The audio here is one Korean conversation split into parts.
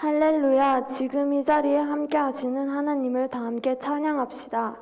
할렐루야. 지금 이 자리에 함께 하시는 하나님을 다 함께 찬양합시다.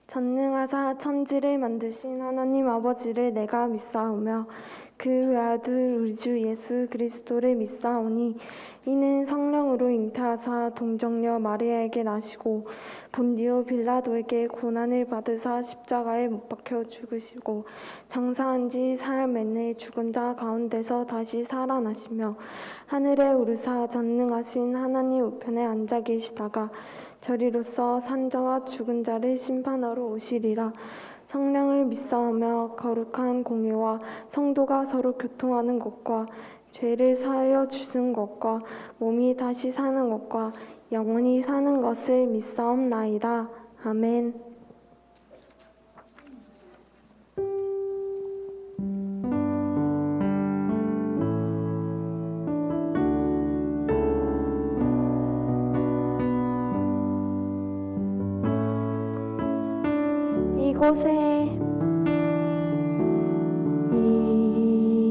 전능하사 천지를 만드신 하나님 아버지를 내가 믿사오며 그 외아들 우리 주 예수 그리스도를 믿사오니 이는 성령으로 잉태하사 동정녀 마리아에게 나시고 본디오 빌라도에게 고난을 받으사 십자가에 못 박혀 죽으시고 장사한 지 사흘 만에 죽은 자 가운데서 다시 살아나시며 하늘에 오르사 전능하신 하나님 우편에 앉아 계시다가 저리로서 산자와 죽은 자를 심판하러 오시리라. 성령을 믿사오며 거룩한 공회와 성도가 서로 교통하는 것과 죄를 사하여 주신 것과 몸이 다시 사는 것과 영원히 사는 것을 믿사옵나이다. 아멘.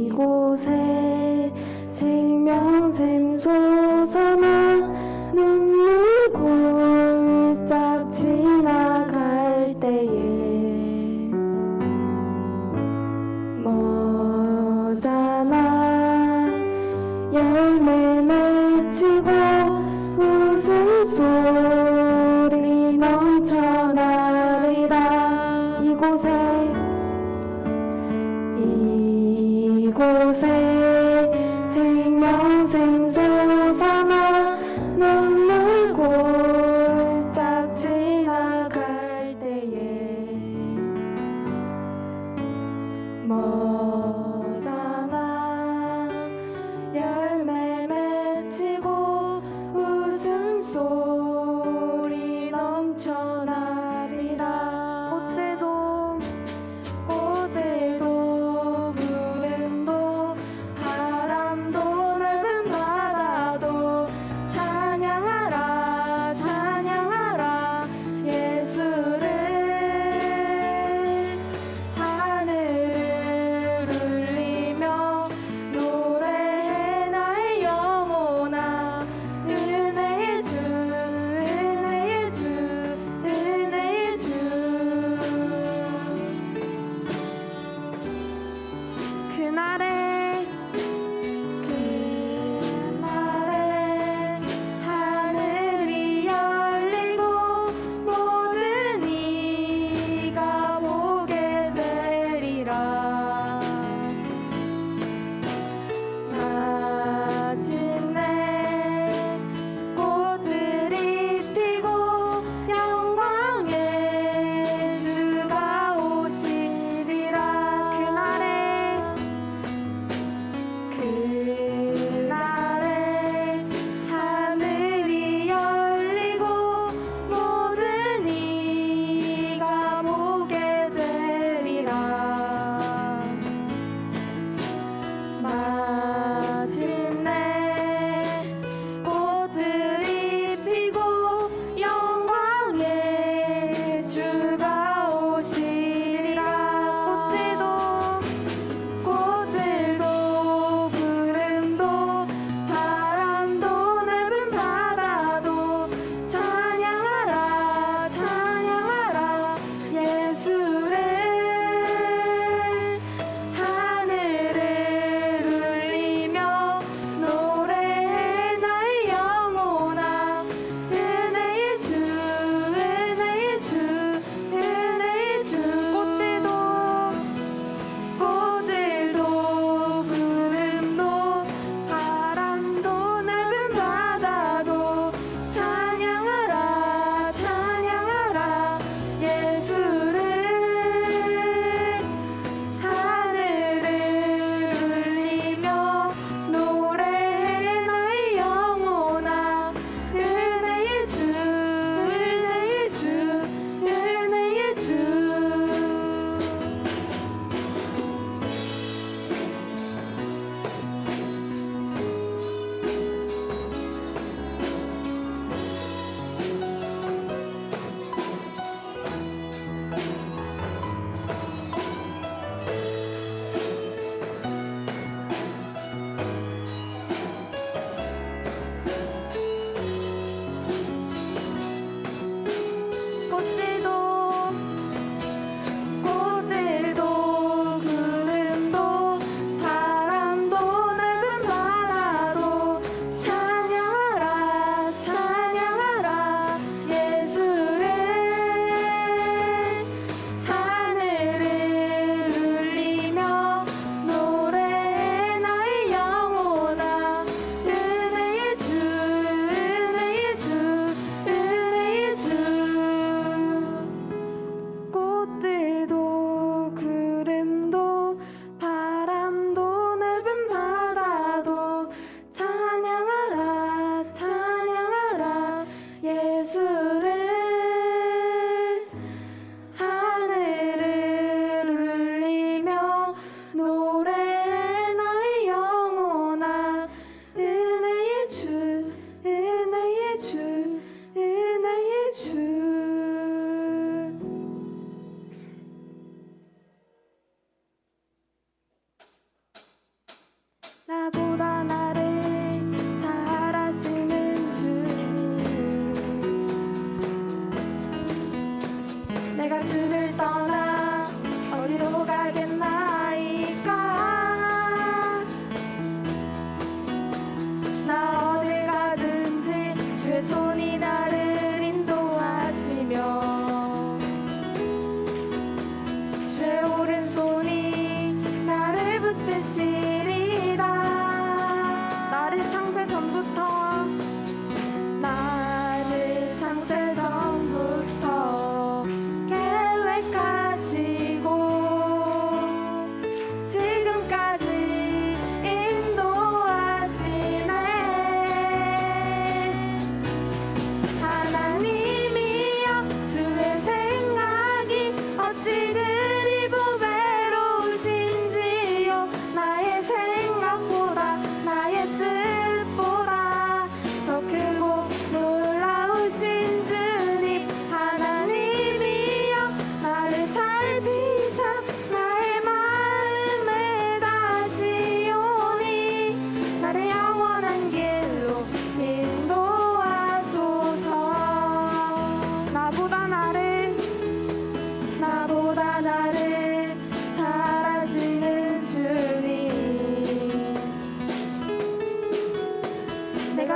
이곳에 생명샘 솟아나 눈물 골짝 지나갈 때에 머잖아 열매 맺히고 웃음소리 넘쳐나리라. 이곳에 생명샘 솟아나 눈물 골짝 지나갈 때에 머잖아 열매 맺히고 웃음소리 넘쳐나리라. 꽃들도 구름도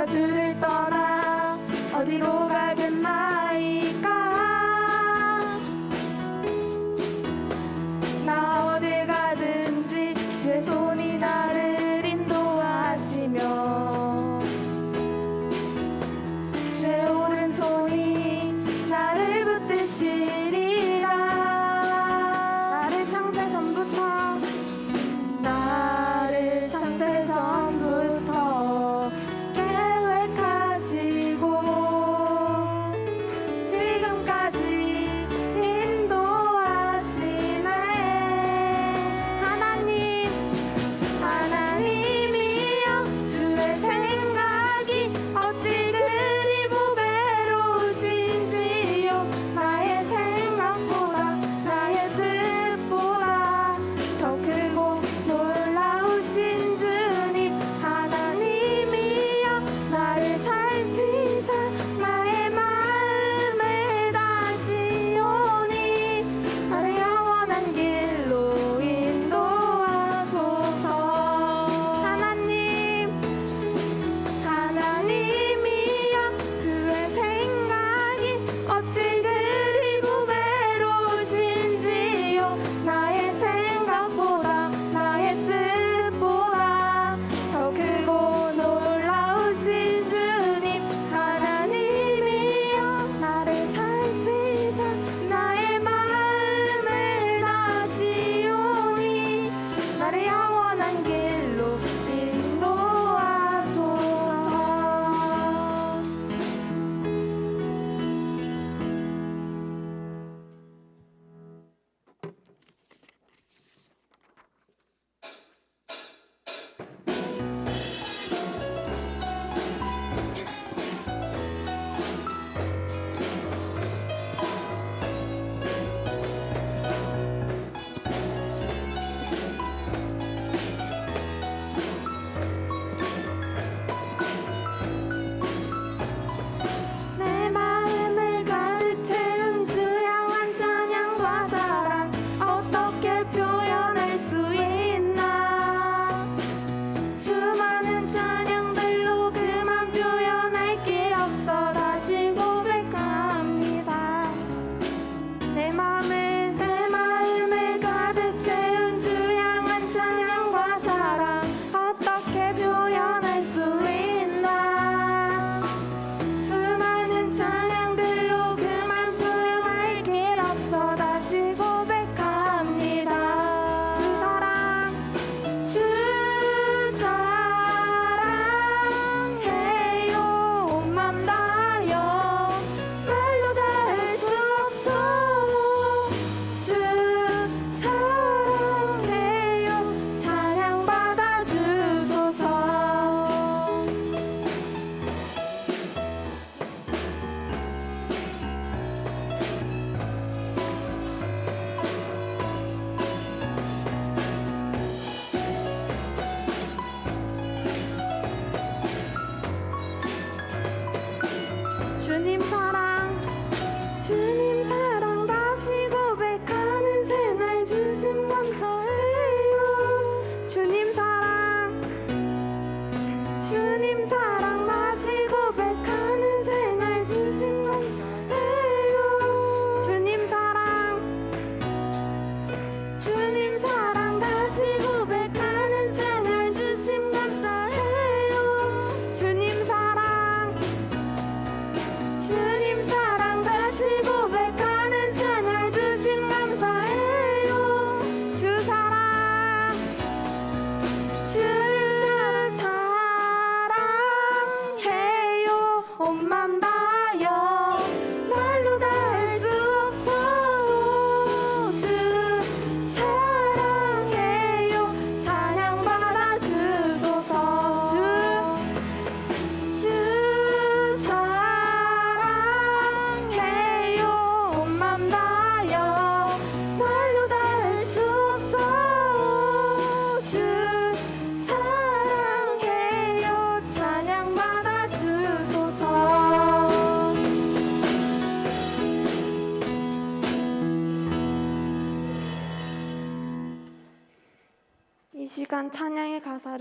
내가 주를 떠나 어디로 가겠나이까. 나 어딜 가든지 주의 손이 나를 인도하시며 주의 오른손이 나를 붙드시리라. 나를 창세 전부터 계획하셨네.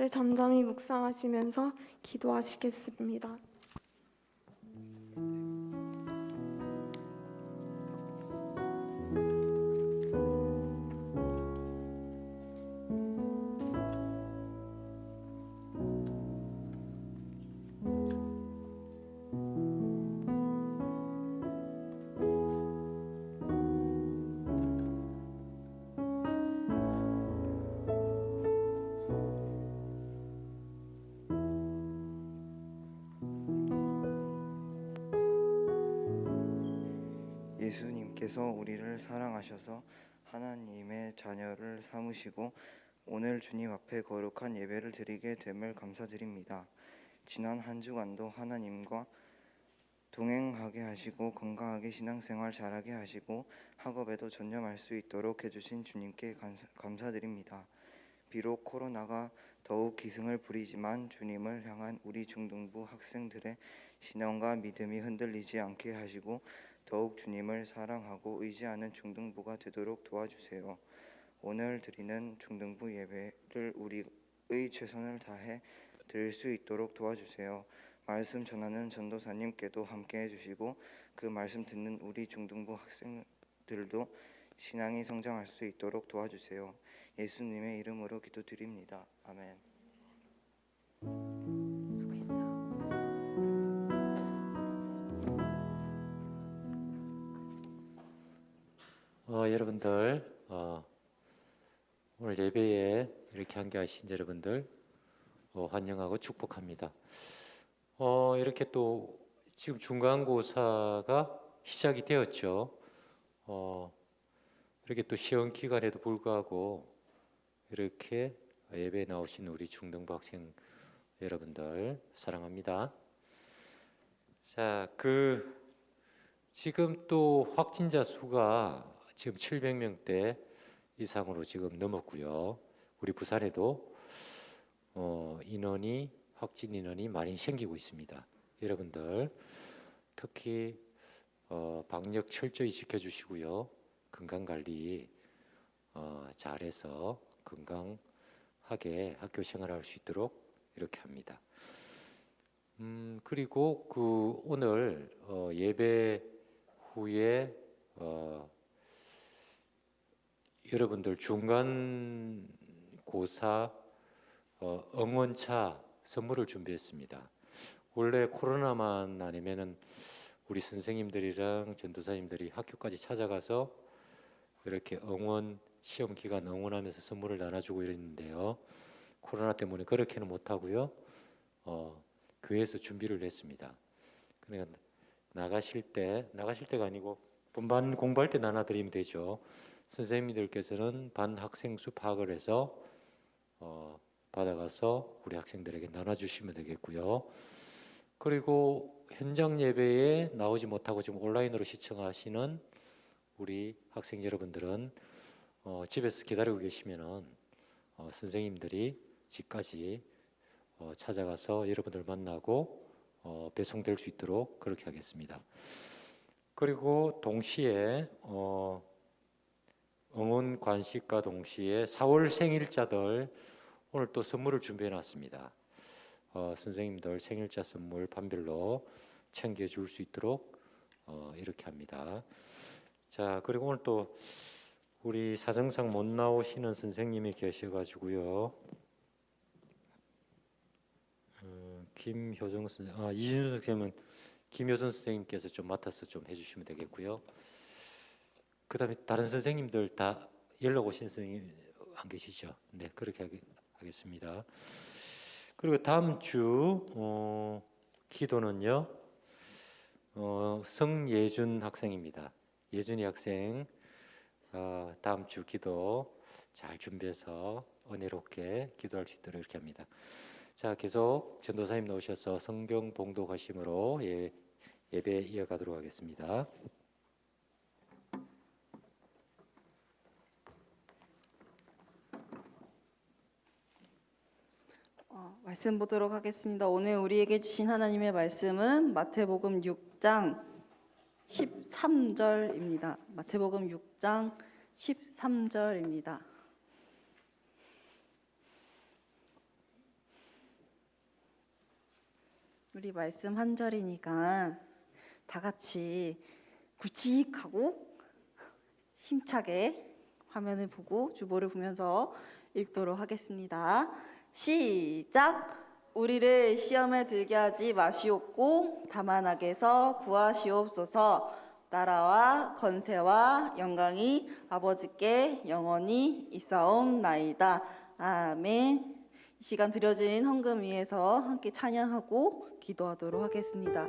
말씀들을 잠잠히 묵상하시면서 기도하시겠습니다. 예수님께서 우리를 사랑하셔서 하나님의 자녀를 삼으시고 오늘 주님 앞에 거룩한 예배를 드리게 됨을 감사드립니다. 지난 한 주간도 하나님과 동행하게 하시고 건강하게 신앙생활 잘하게 하시고 학업에도 전념할 수 있도록 해주신 주님께 감사드립니다. 비록 코로나가 더욱 기승을 부리지만 주님을 향한 우리 중등부 학생들의 신앙과 믿음이 흔들리지 않게 하시고 더욱 주님을 사랑하고 의지하는 중등부가 되도록 도와주세요. 오늘 드리는 중등부 예배를 우리의 최선을 다해 드릴 수 있도록 도와주세요. 말씀 전하는 전도사님께도 함께 해주시고 그 말씀 듣는 우리 중등부 학생들도 신앙이 성장할 수 있도록 도와주세요. 예수님의 이름으로 기도드립니다. 아멘. 여러분들 오늘 예배에 이렇게 함께하신 여러분들 환영하고 축복합니다. 이렇게 또 지금 중간고사가 시작이 되었죠. 이렇게 또 시험 기간에도 불구하고 이렇게 예배에 나오신 우리 중등부 학생 여러분들 사랑합니다. 자, 지금 또 확진자 수가 지금 700명대 이상으로 지금 넘었고요. 우리 부산에도 확진 인원이 많이 생기고 있습니다. 여러분들 특히 방역 철저히 지켜주시고요. 건강관리 잘해서 건강하게 학교 생활할 수 있도록 이렇게 합니다. 그리고 오늘 예배 후에 여러분들 중간고사 응원차 선물을 준비했습니다. 원래 코로나만 아니면은 우리 선생님들이랑 전도사님들이 학교까지 찾아가서 이렇게 시험 기간 응원하면서 선물을 나눠주고 이랬는데요. 코로나 때문에 그렇게는 못하고요. 교회에서 준비를 했습니다. 그러니까 나가실 때가 아니고 본반 공부할 때 나눠드리면 되죠. 선생님들께서는 반 학생 수 파악을 해서 받아가서 우리 학생들에게 나눠주시면 되겠고요. 그리고 현장 예배에 나오지 못하고 지금 온라인으로 시청하시는 우리 학생 여러분들은 집에서 기다리고 계시면은 선생님들이 집까지 찾아가서 여러분들 만나고 배송될 수 있도록 그렇게 하겠습니다. 그리고 동시에 응원 관식과 동시에 4월 생일자들 오늘 또 선물을 준비해 놨습니다. 선생님들 생일자 선물 반별로 챙겨줄 수 있도록 이렇게 합니다. 자, 그리고 오늘 또 우리 사정상 못 나오시는 선생님이 계셔가지고요. 김효정 선생님, 이준수 선생님은 김효선 선생님께서 좀 맡아서 좀 해주시면 되겠고요. 그 다음에 다른 선생님들 다 연락 오신 선생님 안 계시죠? 네, 그렇게 하겠습니다. 그리고 다음 주 기도는요. 성예준 학생입니다. 예준이 학생 다음 주 기도 잘 준비해서 은혜롭게 기도할 수 있도록 이렇게 합니다. 자, 계속 전도사님 나오셔서 성경 봉독하심으로 예배 이어가도록 하겠습니다. 말씀 보도록 하겠습니다. 오늘 우리에게 주신 하나님의 말씀은 마태복음 6장 13절입니다. 마태복음 6장 13절입니다. 우리 말씀 한 절이니까 다 같이 굵직하고 힘차게 화면을 보고 주보를 보면서 읽도록 하겠습니다. 시작! 우리를 시험에 들게 하지 마시옵고 다만 악에서 구하시옵소서. 나라와 권세와 영광이 아버지께 영원히 있사옵나이다. 아멘. 이 시간 드려진 헌금 위에서 함께 찬양하고 기도하도록 하겠습니다.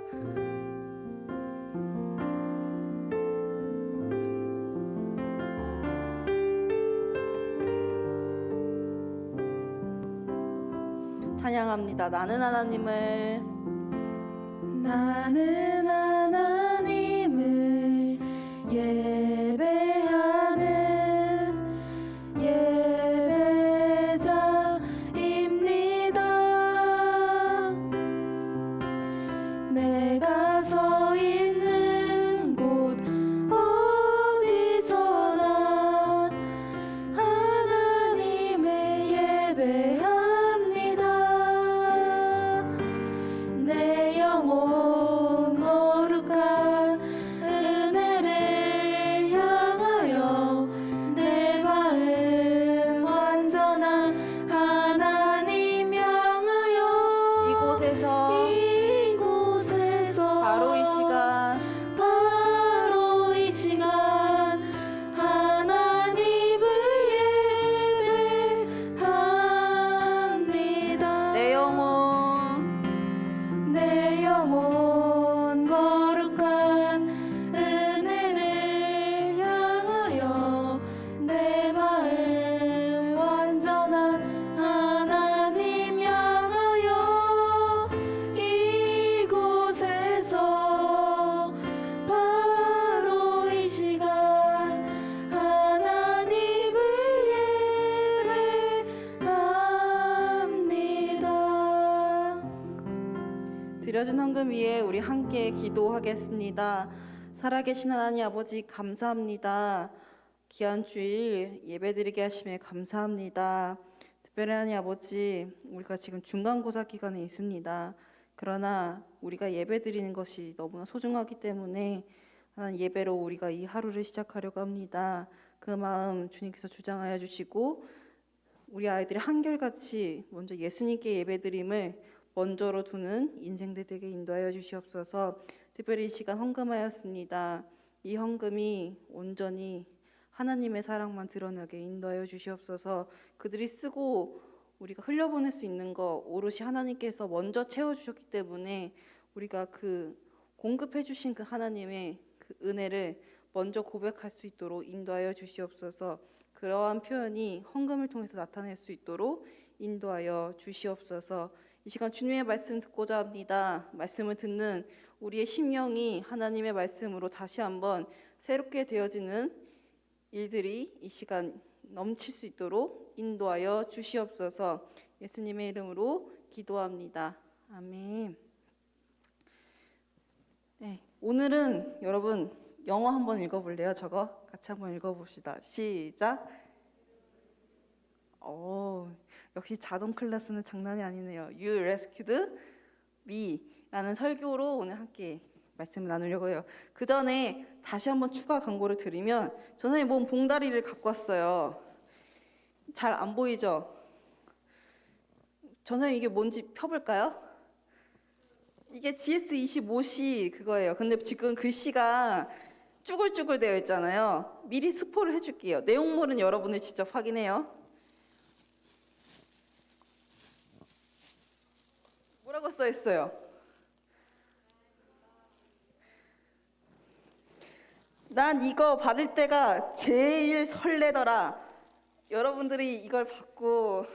찬양합니다. 나는 하나님을 예배하는 예배자입니다. 내가 서 있는 곳 어디서나 하나님을 예배합니다. 내 영혼 거룩한 은혜를 향하여 내 마음 완전한 하나님 향하여 이곳에서 바로 이 시간 하나님을 예배합니다. 내 영혼 거룩한 은혜를 향하여 내 마음 완전한 하나님 향하여 이곳에서 바로 이 시간 하나님을 예배합니다. 드려진 헌금 위에 우리 함께 기도하겠습니다. 살아계신 하나님 아버지 감사합니다. 귀한 주일 예배드리게 하심에 감사합니다. 특별히 하나님 아버지, 우리가 지금 중간고사 기간에 있습니다. 그러나 우리가 예배드리는 것이 너무나 소중하기 때문에 하나님 예배로 우리가 이 하루를 시작하려고 합니다. 그 마음 주님께서 주장하여 주시고 우리 아이들이 한결같이 먼저 예수님께 예배드림을 먼저로 두는 인생들 되게 인도하여 주시옵소서. 특별히 이 시간 헌금하였습니다. 이 헌금이 온전히 하나님의 사랑만 드러나게 인도하여 주시옵소서. 그들이 쓰고 우리가 흘려보낼 수 있는 거 오롯이 하나님께서 먼저 채워주셨기 때문에 우리가 그 공급해 주신 그 하나님의 그 은혜를 먼저 고백할 수 있도록 인도하여 주시옵소서. 그러한 표현이 헌금을 통해서 나타낼 수 있도록 인도하여 주시옵소서. 이 시간 주님의 말씀 듣고자 합니다. 말씀을 듣는 우리의 심령이 하나님의 말씀으로 다시 한번 새롭게 되어지는 일들이 이 시간 넘칠 수 있도록 인도하여 주시옵소서. 예수님의 이름으로 기도합니다. 아멘. 네, 오늘은 여러분 영어 한번 읽어볼래요? 저거 같이 한번 읽어봅시다. 시작. 역시 자동 클래스는 장난이 아니네요. You rescued me 라는 설교로 오늘 함께 말씀을 나누려고 해요. 그 전에 다시 한번 추가 광고를 드리면 전선생님 몸 봉다리를 갖고 왔어요. 잘 안 보이죠? 전선생님 이게 뭔지 펴볼까요? 이게 GS25C 그거예요. 근데 지금 글씨가 쭈글쭈글 되어 있잖아요. 미리 스포를 해줄게요. 내용물은 여러분이 직접 확인해요. 뭐라고 써 있어요? 난 이거 받을 때가 제일 설레더라. 여러분들이 이걸 받고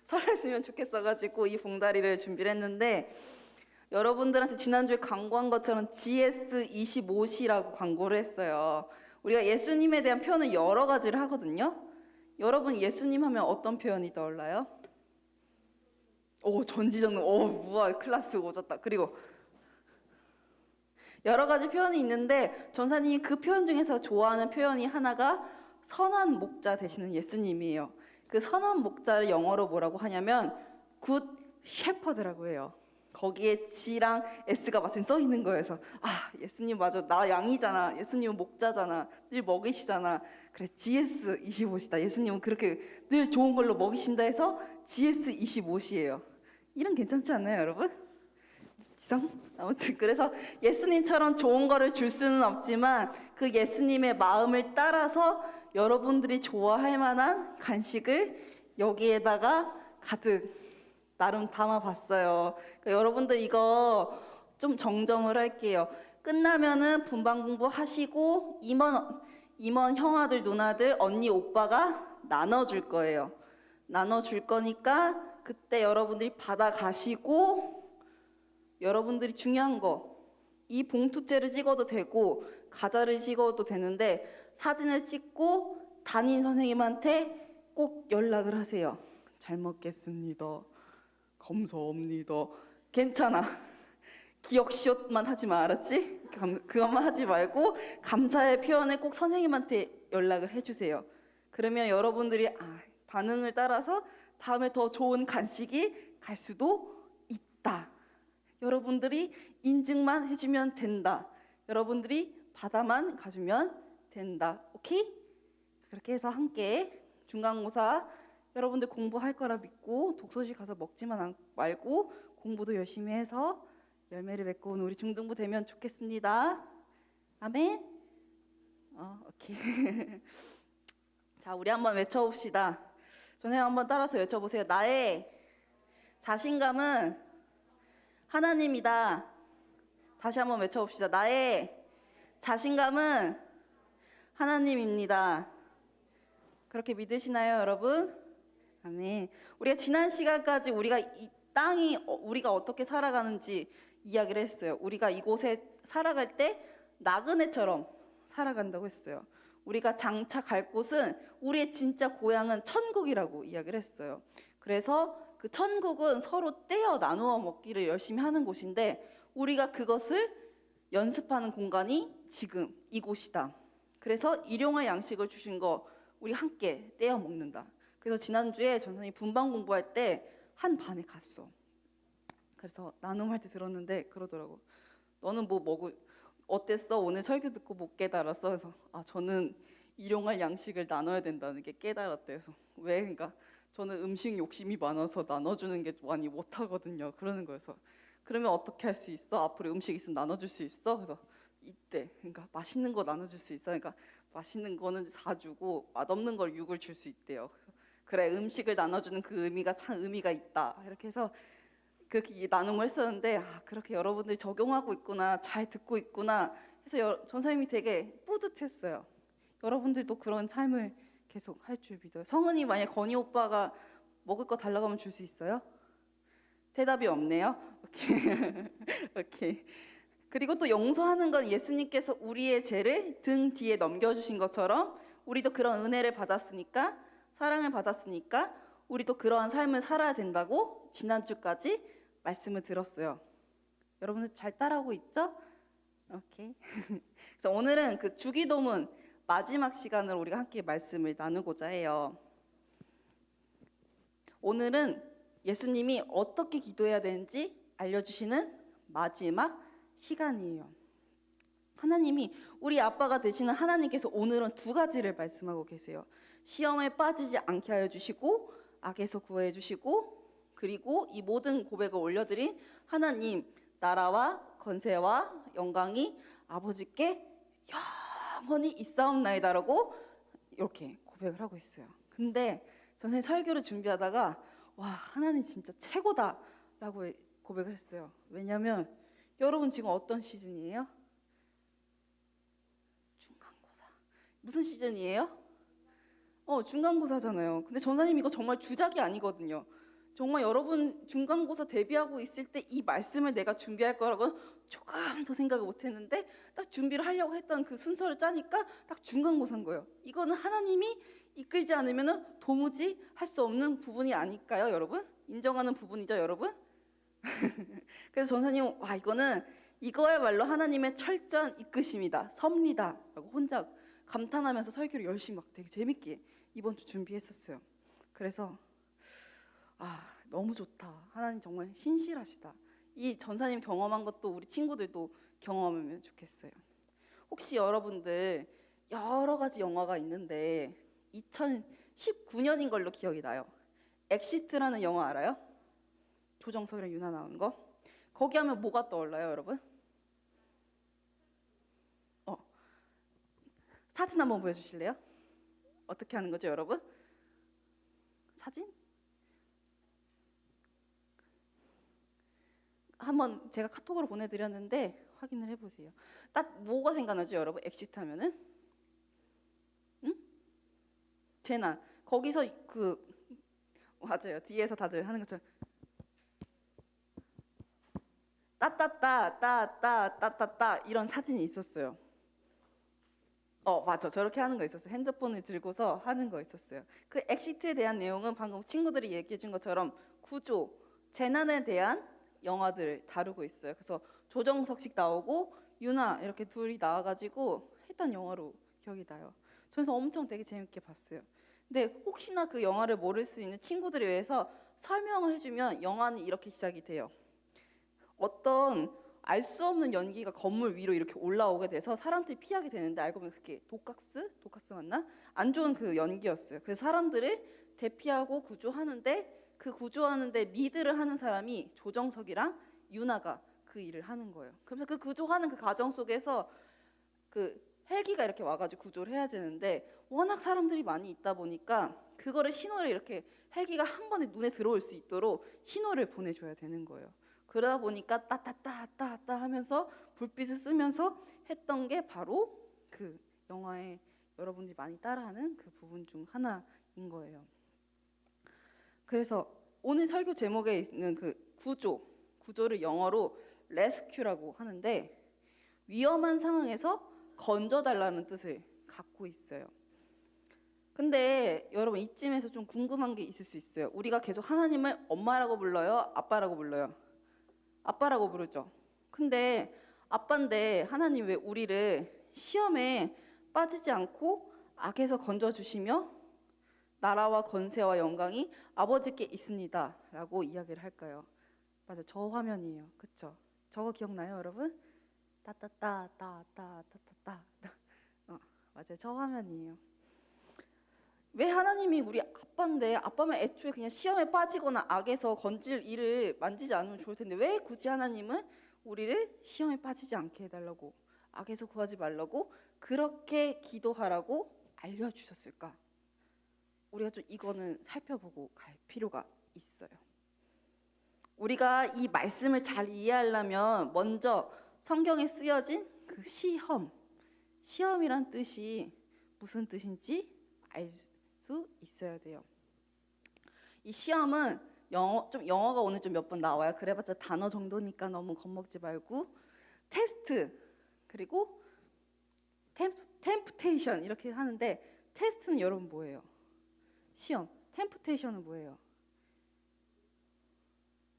설렜으면 좋겠어가지고 이 봉다리를 준비를 했는데 여러분들한테 지난주에 광고한 것처럼 GS25C라고 광고를 했어요. 우리가 예수님에 대한 표현을 여러 가지를 하거든요. 여러분 예수님 하면 어떤 표현이 떠올라요? 전지전능, 우와 클래스 오졌다. 그리고 여러 가지 표현이 있는데 전사님이 그 표현 중에서 좋아하는 표현이 하나가 선한 목자 되시는 예수님이에요. 그 선한 목자를 영어로 뭐라고 하냐면 굿 셰퍼드라고 해요. 거기에 G랑 S가 마침 써 있는 거예요. 그래서 예수님 맞아, 나 양이잖아, 예수님은 목자잖아, 늘 먹이시잖아, 그래 GS25시다, 예수님은 그렇게 늘 좋은 걸로 먹이신다 해서 GS25시예요. 이름 괜찮지 않나요, 여러분? 지성? 아무튼 그래서 예수님처럼 좋은 거를 줄 수는 없지만 그 예수님의 마음을 따라서 여러분들이 좋아할 만한 간식을 여기에다가 가득 나름 담아봤어요. 그러니까 여러분들 이거 좀 정정을 할게요. 끝나면은 분반 공부 하시고 임원 형아들 누나들 언니 오빠가 나눠줄 거예요. 나눠줄 거니까 그때 여러분들이 받아가시고 여러분들이 중요한 거 이 봉투째를 찍어도 되고 과자를 찍어도 되는데 사진을 찍고 담임 선생님한테 꼭 연락을 하세요. 잘 먹겠습니다. 감사합니다. 괜찮아. 기억시옷만 하지 마, 알았지? 그것만 하지 말고 감사의 표현을 꼭 선생님한테 연락을 해주세요. 그러면 여러분들이 반응을 따라서 다음에 더 좋은 간식이 갈 수도 있다. 여러분들이 인증만 해주면 된다. 여러분들이 받아만 가주면 된다. 오케이? 그렇게 해서 함께 중간고사 여러분들 공부할 거라 믿고 독서실 가서 먹지만 말고 공부도 열심히 해서 열매를 맺고 온 우리 중등부 되면 좋겠습니다. 아멘. 오케이. 자, 우리 한번 외쳐봅시다. 선생님 한번 따라서 외쳐보세요. 나의 자신감은 하나님이다. 다시 한번 외쳐봅시다. 나의 자신감은 하나님입니다. 그렇게 믿으시나요, 여러분? 아멘. 우리가 지난 시간까지 우리가 이 땅이 우리가 어떻게 살아가는지 이야기를 했어요. 우리가 이곳에 살아갈 때 나그네처럼 살아간다고 했어요. 우리가 장차 갈 곳은 우리의 진짜 고향은 천국이라고 이야기를 했어요. 그래서 그 천국은 서로 떼어 나누어 먹기를 열심히 하는 곳인데 우리가 그것을 연습하는 공간이 지금 이곳이다. 그래서 일용할 양식을 주신 거 우리 함께 떼어 먹는다. 그래서 지난주에 전선이 분반 공부할 때 한 반에 갔어. 그래서 나눔할 때 들었는데 그러더라고. 너는 뭐 어땠어? 오늘 설교 듣고 못 깨달았어? 그래서 저는 일용할 양식을 나눠야 된다는 게 깨달았대. 그래서 왜? 그러니까 저는 음식 욕심이 많아서 나눠주는 게 많이 못하거든요. 그러는 거여서 그러면 어떻게 할 수 있어? 앞으로 음식 있으면 나눠줄 수 있어? 그래서 이때 그러니까 맛있는 거 나눠줄 수 있어. 그러니까 맛있는 거는 사주고 맛없는 걸 육을 줄 수 있대요. 그래서 그래, 음식을 나눠주는 그 의미가 참 의미가 있다. 이렇게 해서 그렇게 나눔을 했었는데 그렇게 여러분들이 적용하고 있구나, 잘 듣고 있구나 해서 전사님이 되게 뿌듯했어요. 여러분들도 그런 삶을 계속 할 줄 믿어요. 성은이 만약 건희 오빠가 먹을 거 달라고 하면 줄 수 있어요? 대답이 없네요. 오케이. 오케이. 그리고 또 용서하는 건 예수님께서 우리의 죄를 등 뒤에 넘겨주신 것처럼 우리도 그런 은혜를 받았으니까, 사랑을 받았으니까 우리도 그러한 삶을 살아야 된다고 지난주까지 말씀을 들었어요. 여러분들 잘 따라오고 있죠? 오케이. 그래서 오늘은 그 주기도문 마지막 시간을 우리가 함께 말씀을 나누고자 해요. 오늘은 예수님이 어떻게 기도해야 되는지 알려주시는 마지막 시간이에요. 하나님이 우리 아빠가 되시는 하나님께서 오늘은 두 가지를 말씀하고 계세요. 시험에 빠지지 않게 하여 주시고 악에서 구해 주시고, 그리고 이 모든 고백을 올려드린 하나님, 나라와 권세와 영광이 아버지께 영원히 있사옵나이다라고 이렇게 고백을 하고 있어요. 근데 선생님 설교를 준비하다가 와, 하나님 진짜 최고다라고 고백을 했어요. 왜냐하면 여러분 지금 어떤 시즌이에요? 중간고사. 무슨 시즌이에요? 중간고사잖아요. 근데 전사님 이거 정말 주작이 아니거든요. 정말 여러분 중간고사 대비하고 있을 때 이 말씀을 내가 준비할 거라고는 조금 더 생각을 못했는데 딱 준비를 하려고 했던 그 순서를 짜니까 딱 중간고사인 거예요. 이거는 하나님이 이끌지 않으면 도무지 할 수 없는 부분이 아닐까요, 여러분? 인정하는 부분이죠, 여러분? 그래서 전사님, 와, 이거야말로 하나님의 철저한 이끄심이다, 섭리다 라고 혼자 감탄하면서 설교를 열심히 막 되게 재밌게 이번 주 준비했었어요. 그래서 너무 좋다. 하나님 정말 신실하시다. 이 전사님 경험한 것도 우리 친구들도 경험하면 좋겠어요. 혹시 여러분들 여러 가지 영화가 있는데 2019년인 걸로 기억이 나요. 엑시트라는 영화 알아요? 조정석이랑 유나 나오는 거. 거기 하면 뭐가 떠올라요, 여러분? 사진 한번 보여주실래요? 어떻게 하는 거죠, 여러분? 사진? 한번 제가 카톡으로 보내드렸는데 확인을 해보세요. 딱 뭐가 생각나죠, 여러분? 엑시트 하면은? 응? 제나 거기서 맞아요. 뒤에서 다들 하는 것처럼 따따따 이런 사진이 있었어요. 맞아. 저렇게 하는 거 있었어요. 핸드폰을 들고서 하는 거 있었어요. 그 엑시트에 대한 내용은 방금 친구들이 얘기해 준 것처럼 구조, 재난에 대한 영화들을 다루고 있어요. 그래서 조정석 씨 나오고 유나 이렇게 둘이 나와가지고 했던 영화로 기억이 나요. 그래서 엄청 되게 재밌게 봤어요. 근데 혹시나 그 영화를 모를 수 있는 친구들을 위해서 설명을 해주면 영화는 이렇게 시작이 돼요. 어떤 알 수 없는 연기가 건물 위로 이렇게 올라오게 돼서 사람들이 피하게 되는데 알고 보면 그게 독가스 맞나? 안 좋은 그 연기였어요. 그래서 사람들을 대피하고 구조하는데 그 구조하는데 리드를 하는 사람이 조정석이랑 유나가 그 일을 하는 거예요. 그래서 그 구조하는 그 과정 속에서 그 헬기가 이렇게 와가지고 구조를 해야 되는데 워낙 사람들이 많이 있다 보니까 그거를 신호를 이렇게 헬기가 한 번에 눈에 들어올 수 있도록 신호를 보내줘야 되는 거예요. 그러다 보니까 따따따따따 하면서 불빛을 쓰면서 했던 게 바로 그 영화에 여러분들이 많이 따라하는 그 부분 중 하나인 거예요. 그래서 오늘 설교 제목에 있는 그 구조를 영어로 레스큐라고 하는데 위험한 상황에서 건져달라는 뜻을 갖고 있어요. 근데 여러분 이쯤에서 좀 궁금한 게 있을 수 있어요. 우리가 계속 하나님을 엄마라고 불러요? 아빠라고 불러요? 아빠라고 부르죠. 근데 아빠인데 하나님 왜 우리를 시험에 빠지지 않고 악에서 건져주시며 나라와 건세와 영광이 아버지께 있습니다 라고 이야기를 할까요? 맞아, 저 화면이에요. 그쵸? 저거 기억나요, 여러분? 따따따따따따따따 맞아요, 저 화면이에요. 왜 하나님이 우리 아빠인데 아빠면 애초에 그냥 시험에 빠지거나 악에서 건질 일을 만지지 않으면 좋을 텐데 왜 굳이 하나님은 우리를 시험에 빠지지 않게 해달라고 악에서 구하지 말라고 그렇게 기도하라고 알려주셨을까? 우리가 좀 이거는 살펴보고 갈 필요가 있어요. 우리가 이 말씀을 잘 이해하려면 먼저 성경에 쓰여진 그 시험이란 뜻이 무슨 뜻인지 알 수 있어야 돼요. 이 시험은 영어가 오늘 좀 몇 번 나와요. 그래봤자 단어 정도니까 너무 겁먹지 말고 테스트 그리고 템프테이션 이렇게 하는데 테스트는 여러분 뭐예요? 시험. 템프테이션은 뭐예요?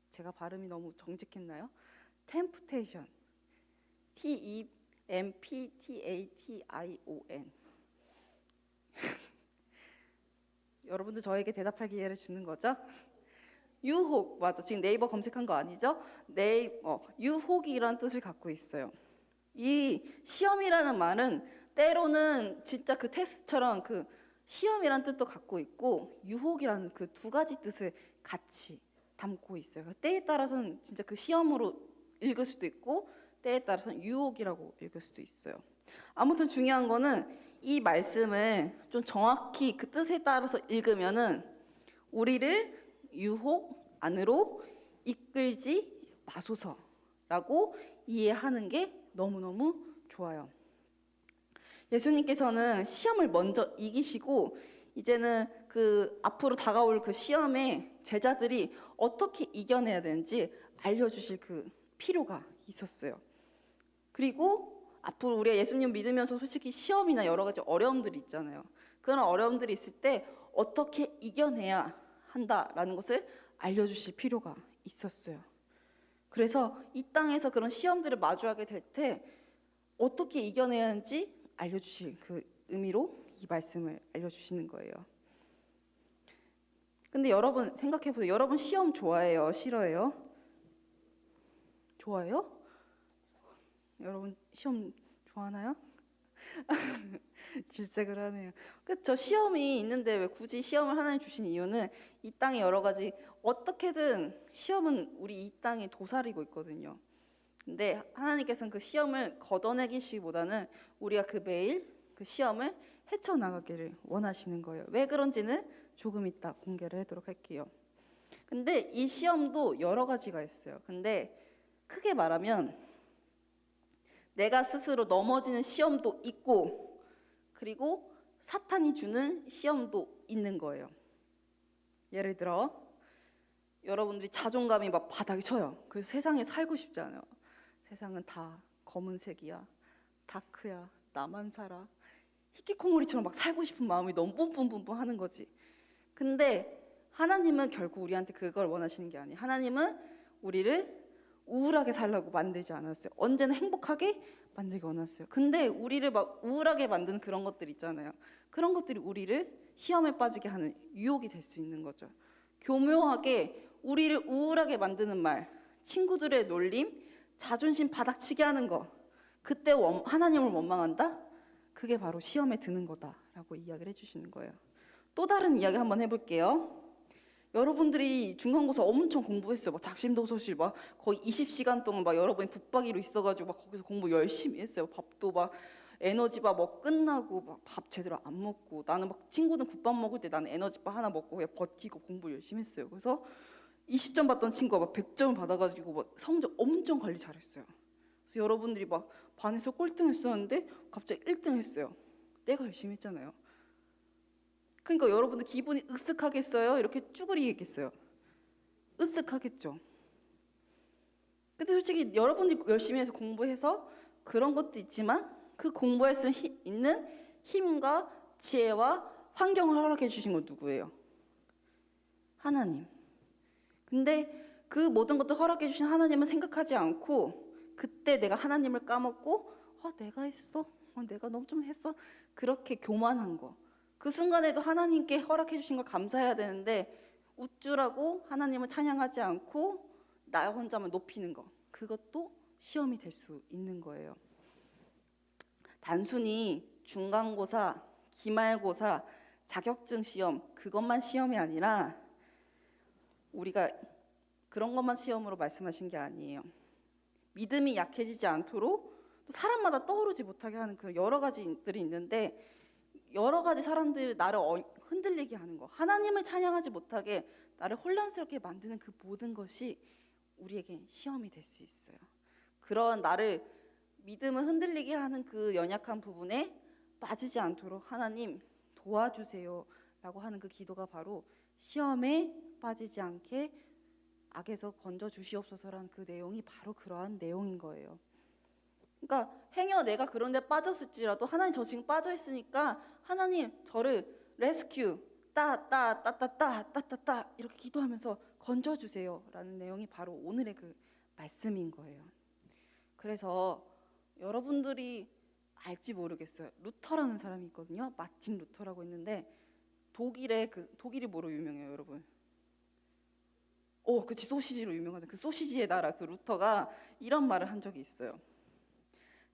제가 발음이 너무 정직했나요? 템프테이션. TEMPTATION. 여러분들 저에게 대답할 기회를 주는 거죠? 유혹, 맞아. 지금 네이버 검색한 거 아니죠? 유혹이라는 뜻을 갖고 있어요. 이 시험이라는 말은 때로는 진짜 그 테스트처럼 그 시험이라는 뜻도 갖고 있고 유혹이라는 그 두 가지 뜻을 같이 담고 있어요. 때에 따라서는 진짜 그 시험으로 읽을 수도 있고 때에 따라서는 유혹이라고 읽을 수도 있어요. 아무튼 중요한 거는 이 말씀을 좀 정확히 그 뜻에 따라서 읽으면은 우리를 유혹 안으로 이끌지 마소서라고 이해하는 게 너무너무 좋아요. 예수님께서는 시험을 먼저 이기시고 이제는 그 앞으로 다가올 그 시험에 제자들이 어떻게 이겨내야 되는지 알려주실 그 필요가 있었어요. 그리고 앞으로 우리가 예수님 믿으면서 솔직히 시험이나 여러 가지 어려움들이 있잖아요. 그런 어려움들이 있을 때 어떻게 이겨내야 한다라는 것을 알려주실 필요가 있었어요. 그래서 이 땅에서 그런 시험들을 마주하게 될 때 어떻게 이겨내야 하는지 알려주실 그 의미로 이 말씀을 알려주시는 거예요. 근데 여러분 생각해보세요. 여러분 시험 좋아해요? 싫어해요? 좋아해요? 여러분 시험 좋아하나요? 질색을 하네요. 그렇죠. 시험이 있는데 왜 굳이 시험을 하나님 주신 이유는 이 땅에 여러 가지 어떻게든 시험은 우리 이 땅에 도사리고 있거든요. 근데 하나님께서는 그 시험을 걷어내기시기보다는 우리가 그 매일 그 시험을 헤쳐나가기를 원하시는 거예요. 왜 그런지는 조금 이따 공개를 하도록 할게요. 근데 이 시험도 여러 가지가 있어요. 근데 크게 말하면 내가 스스로 넘어지는 시험도 있고 그리고 사탄이 주는 시험도 있는 거예요. 예를 들어 여러분들이 자존감이 막 바닥에 쳐요. 그래서 세상에 살고 싶지 않아요. 세상은 다 검은색이야, 다크야, 나만 살아. 히키코모리처럼 막 살고 싶은 마음이 너무 뿜뿜뿜뿜 하는 거지. 근데 하나님은 결국 우리한테 그걸 원하시는 게 아니에요. 하나님은 우리를 우울하게 살라고 만들지 않았어요. 언제나 행복하게 만들기 원했어요. 근데 우리를 막 우울하게 만드는 그런 것들 있잖아요. 그런 것들이 우리를 시험에 빠지게 하는 유혹이 될 수 있는 거죠. 교묘하게 우리를 우울하게 만드는 말, 친구들의 놀림, 자존심 바닥치게 하는 거, 그때 하나님을 원망한다? 그게 바로 시험에 드는 거다라고 이야기를 해주시는 거예요. 또 다른 이야기 한번 해볼게요. 여러분들이 중간고사 엄청 공부했어요. 막 작심도서실 막 거의 20시간 동안 막 여러분이 붙박이로 있어가지고 막 거기서 공부 열심히 했어요. 밥도 막 에너지바 먹고 끝나고 막 밥 제대로 안 먹고 나는 막 친구는 국밥 먹을 때 나는 에너지바 하나 먹고 그냥 버티고 공부 열심히 했어요. 그래서 20점 받던 친구가 막 100점을 받아가지고 막 성적 엄청 관리 잘했어요. 그래서 여러분들이 막 반에서 꼴등했었는데 갑자기 1등 했어요. 내가 열심히 했잖아요. 그러니까 여러분들 기분이 으쓱하겠어요? 이렇게 쭈그리겠어요? 으쓱하겠죠. 근데 솔직히 여러분들이 열심히 해서 공부해서 그런 것도 있지만 그 공부할 수 있는 힘과 지혜와 환경을 허락해 주신 건 누구예요? 하나님. 근데 그 모든 것도 허락해 주신 하나님은 생각하지 않고 그때 내가 하나님을 까먹고 내가 했어? 내가 너무 좀 했어? 그렇게 교만한 거. 그 순간에도 하나님께 허락해 주신 걸 감사해야 되는데 우쭐하고 하나님을 찬양하지 않고 나 혼자만 높이는 거. 그것도 시험이 될 수 있는 거예요. 단순히 중간고사, 기말고사, 자격증 시험 그것만 시험이 아니라 우리가 그런 것만 시험으로 말씀하신 게 아니에요. 믿음이 약해지지 않도록 또 사람마다 떠오르지 못하게 하는 그런 여러 가지들이 있는데 여러 가지 사람들이 나를 흔들리게 하는 거, 하나님을 찬양하지 못하게 나를 혼란스럽게 만드는 그 모든 것이 우리에게 시험이 될 수 있어요. 그런 나를 믿음을 흔들리게 하는 그 연약한 부분에 빠지지 않도록 하나님 도와주세요 라고 하는 그 기도가 바로 시험에 빠지지 않게 악에서 건져 주시옵소서라는 그 내용이 바로 그러한 내용인 거예요. 그러니까 행여 내가 그런 데 빠졌을지라도 하나님 저 지금 빠져 있으니까 하나님 저를 레스큐 따따따따따따따따 이렇게 기도하면서 건져 주세요라는 내용이 바로 오늘의 그 말씀인 거예요. 그래서 여러분들이 알지 모르겠어요. 루터라는 사람이 있거든요. 마틴 루터라고 있는데 독일이 뭐로 유명해요, 여러분? 그치, 소시지로 유명하죠. 그 소시지의 나라 그 루터가 이런 말을 한 적이 있어요.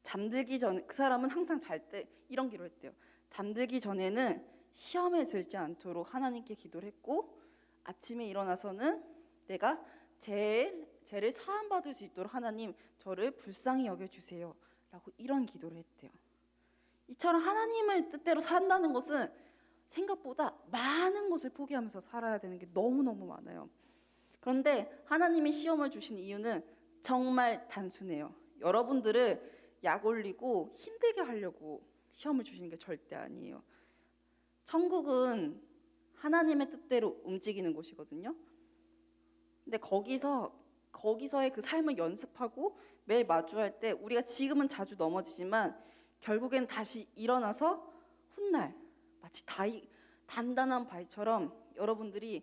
잠들기 전에 그 사람은 항상 잘 때 이런 기도를 했대요. 잠들기 전에는 시험에 들지 않도록 하나님께 기도를 했고 아침에 일어나서는 내가 죄를 사함받을 수 있도록 하나님 저를 불쌍히 여겨주세요 라고 이런 기도를 했대요. 이처럼 하나님의 뜻대로 산다는 것은 생각보다 많은 것을 포기하면서 살아야 되는 게 너무너무 많아요. 그런데 하나님이 시험을 주신 이유는 정말 단순해요. 여러분들을 약 올리고 힘들게 하려고 시험을 주시는 게 절대 아니에요. 천국은 하나님의 뜻대로 움직이는 곳이거든요. 근데 거기서의 그 삶을 연습하고 매일 마주할 때 우리가 지금은 자주 넘어지지만 결국엔 다시 일어나서 훗날 마치 단단한 바위처럼 여러분들이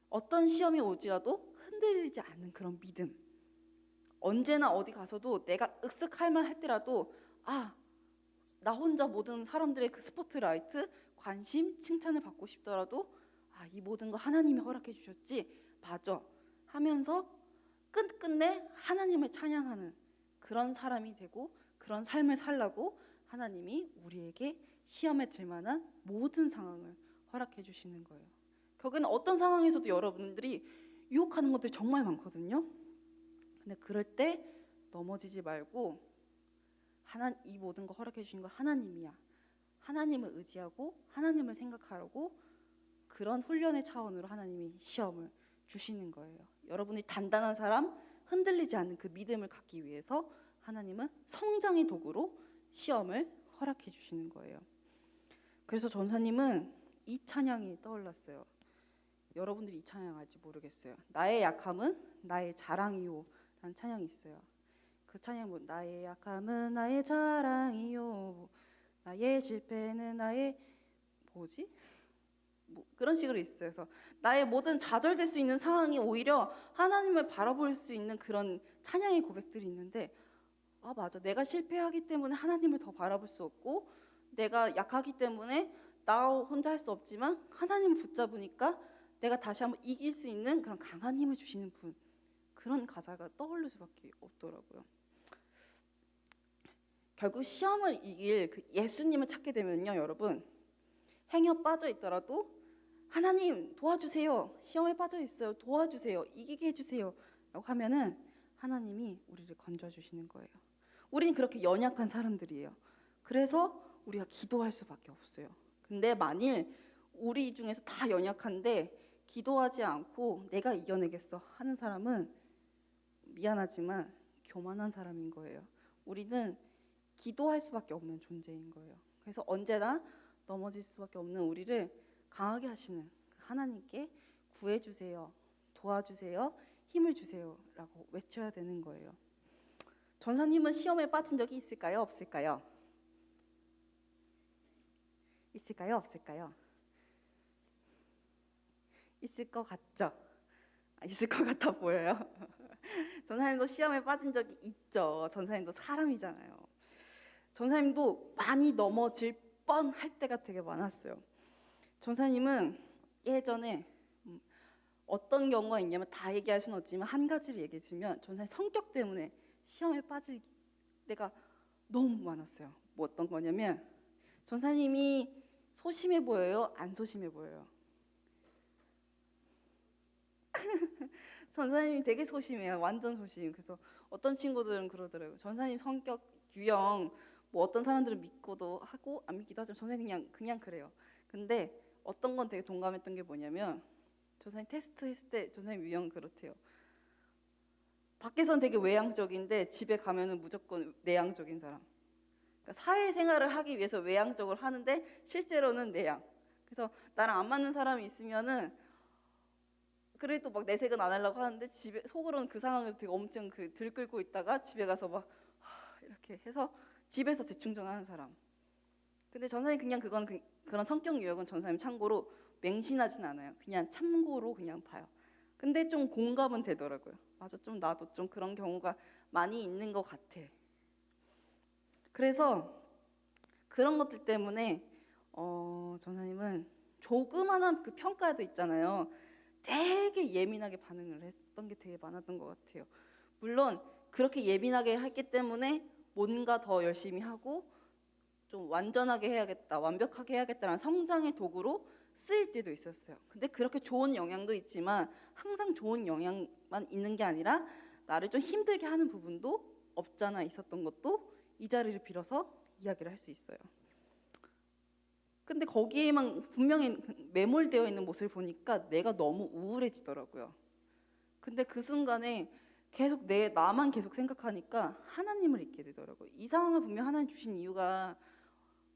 어떤 시험이 오지라도 흔들리지 않는 그런 믿음, 언제나 어디 가서도 내가 윽쓱할 만 할때라도 나 혼자 모든 사람들의 그 스포트라이트, 관심, 칭찬을 받고 싶더라도 이 모든 거 하나님이 허락해 주셨지 맞아 하면서 끝끝내 하나님을 찬양하는 그런 사람이 되고 그런 삶을 살라고 하나님이 우리에게 시험에 들 만한 모든 상황을 허락해 주시는 거예요. 결국에는 어떤 상황에서도 여러분들이 유혹하는 것들이 정말 많거든요. 근데 그럴 때 넘어지지 말고 이 모든 거 허락해 주신 거 하나님이야. 하나님을 의지하고 하나님을 생각하라고 그런 훈련의 차원으로 하나님이 시험을 주시는 거예요. 여러분이 단단한 사람, 흔들리지 않는 그 믿음을 갖기 위해서 하나님은 성장의 도구로 시험을 허락해 주시는 거예요. 그래서 전사님은 이 찬양이 떠올랐어요. 여러분들이 이 찬양 알지 모르겠어요. 나의 약함은 나의 자랑이요 라는 찬양이 있어요. 그 찬양 뭐 나의 약함은 나의 자랑이요, 나의 실패는 나의 뭐지? 뭐 그런 식으로 있어요. 그래서 나의 모든 좌절될 수 있는 상황이 오히려 하나님을 바라볼 수 있는 그런 찬양의 고백들이 있는데, 아 맞아, 내가 실패하기 때문에 하나님을 더 바라볼 수 없고, 내가 약하기 때문에 나 혼자 할 수 없지만 하나님을 붙잡으니까 내가 다시 한번 이길 수 있는 그런 강한 힘을 주시는 분, 그런 가사가 떠오를 수밖에 없더라고요. 결국 시험을 이길 그 예수님을 찾게 되면요, 여러분, 행여 빠져 있더라도 하나님 도와주세요, 시험에 빠져 있어요, 도와주세요, 이기게 해주세요 라고 하면은 하나님이 우리를 건져주시는 거예요. 우리는 그렇게 연약한 사람들이에요. 그래서 우리가 기도할 수밖에 없어요. 근데 만일 우리 중에서 다 연약한데 기도하지 않고 내가 이겨내겠어 하는 사람은 미안하지만 교만한 사람인 거예요. 우리는 기도할 수밖에 없는 존재인 거예요. 그래서 언제나 넘어질 수밖에 없는 우리를 강하게 하시는 하나님께 구해주세요, 도와주세요, 힘을 주세요 라고 외쳐야 되는 거예요. 전사님은 시험에 빠진 적이 있을까요? 없을까요? 있을까요? 없을까요? 있을 것 같죠? 있을 것 같아 보여요. 전사님도 시험에 빠진 적이 있죠. 전사님도 사람이잖아요. 전사님도 많이 넘어질 뻔할 때가 되게 많았어요. 전사님은 예전에 어떤 경우가 있냐면 다 얘기할 수는 없지만 한 가지를 얘기해 드리면, 전사님 성격 때문에 시험에 빠질 때가 너무 많았어요. 뭐 어떤 거냐면, 전사님이 소심해 보여요? 안 소심해 보여요? 전사님이 되게 소심해요. 완전 소심. 그래서 어떤 친구들은 그러더라고요. 전사님 성격 유형, 뭐 어떤 사람들은 믿고도 하고 안 믿기도 하지만 전사님 그냥 그래요. 근데 어떤 건 되게 동감했던 게 뭐냐면, 전사님 테스트 했을 때 전사님 유형 그렇대요. 밖에선 되게 외향적인데 집에 가면은 무조건 내향적인 사람. 그러니까 사회생활을 하기 위해서 외향적으로 하는데 실제로는 내향. 그래서 나랑 안 맞는 사람이 있으면은 그래도 막 내색은 안 하려고 하는데 집에 속으로는 그 상황에서 되게 엄청 들끓고 있다가 집에 가서 막 이렇게 해서 집에서 재충전하는 사람. 근데 전사님 그냥 그런 성격 유형은 전사님 참고로 맹신하진 않아요. 그냥 참고로 그냥 봐요. 근데 좀 공감은 되더라고요. 맞아, 좀 나도 좀 그런 경우가 많이 있는 것 같아. 그래서 그런 것들 때문에 전사님은 조그만한 그 평가도 있잖아요. 되게 예민하게 반응을 했던 게 되게 많았던 것 같아요. 물론 그렇게 예민하게 했기 때문에 뭔가 더 열심히 하고 좀 완전하게 해야겠다, 완벽하게 해야겠다라는 성장의 도구로 쓰일 때도 있었어요. 근데 그렇게 좋은 영향도 있지만 항상 좋은 영향만 있는 게 아니라 나를 좀 힘들게 하는 부분도 없잖아 있었던 것도 이 자리를 빌어서 이야기를 할 수 있어요. 근데 거기에만 분명히 매몰되어 있는 모습을 보니까 내가 너무 우울해지더라고요. 근데 그 순간에 계속 나만 계속 생각하니까 하나님을 잊게 되더라고요. 이 상황을 분명 하나님 주신 이유가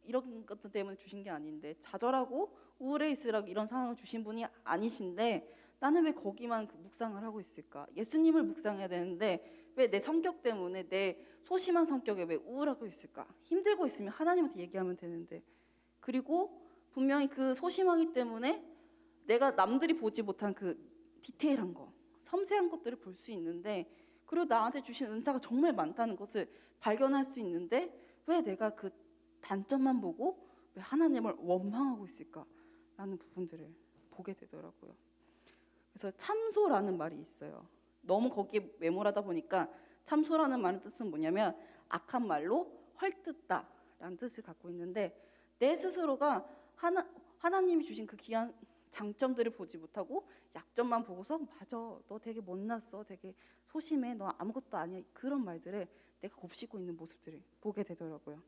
이런 것 때문에 주신 게 아닌데, 좌절하고 우울해 있으라고 이런 상황을 주신 분이 아니신데 나는 왜 거기만 묵상을 하고 있을까? 예수님을 묵상해야 되는데 왜 내 성격 때문에, 내 소심한 성격에 왜 우울하고 있을까? 힘들고 있으면 하나님한테 얘기하면 되는데. 그리고 분명히 그 소심하기 때문에 내가 남들이 보지 못한 그 디테일한 거, 섬세한 것들을 볼 수 있는데, 그리고 나한테 주신 은사가 정말 많다는 것을 발견할 수 있는데 왜 내가 그 단점만 보고 왜 하나님을 원망하고 있을까라는 부분들을 보게 되더라고요. 그래서 참소라는 말이 있어요. 너무 거기에 매몰하다 보니까 참소라는 말의 뜻은 뭐냐면 악한 말로 헐뜯다라는 뜻을 갖고 있는데 내 스스로가 하나님이 주신 그 귀한 장점들을 보지 못하고 약점만 보고서 맞아 너 되게 못났어 되게 소심해 너 아무것도 아니야 그런 말들을 내가 곱씹고 있는 모습들을 보게 되더라고요.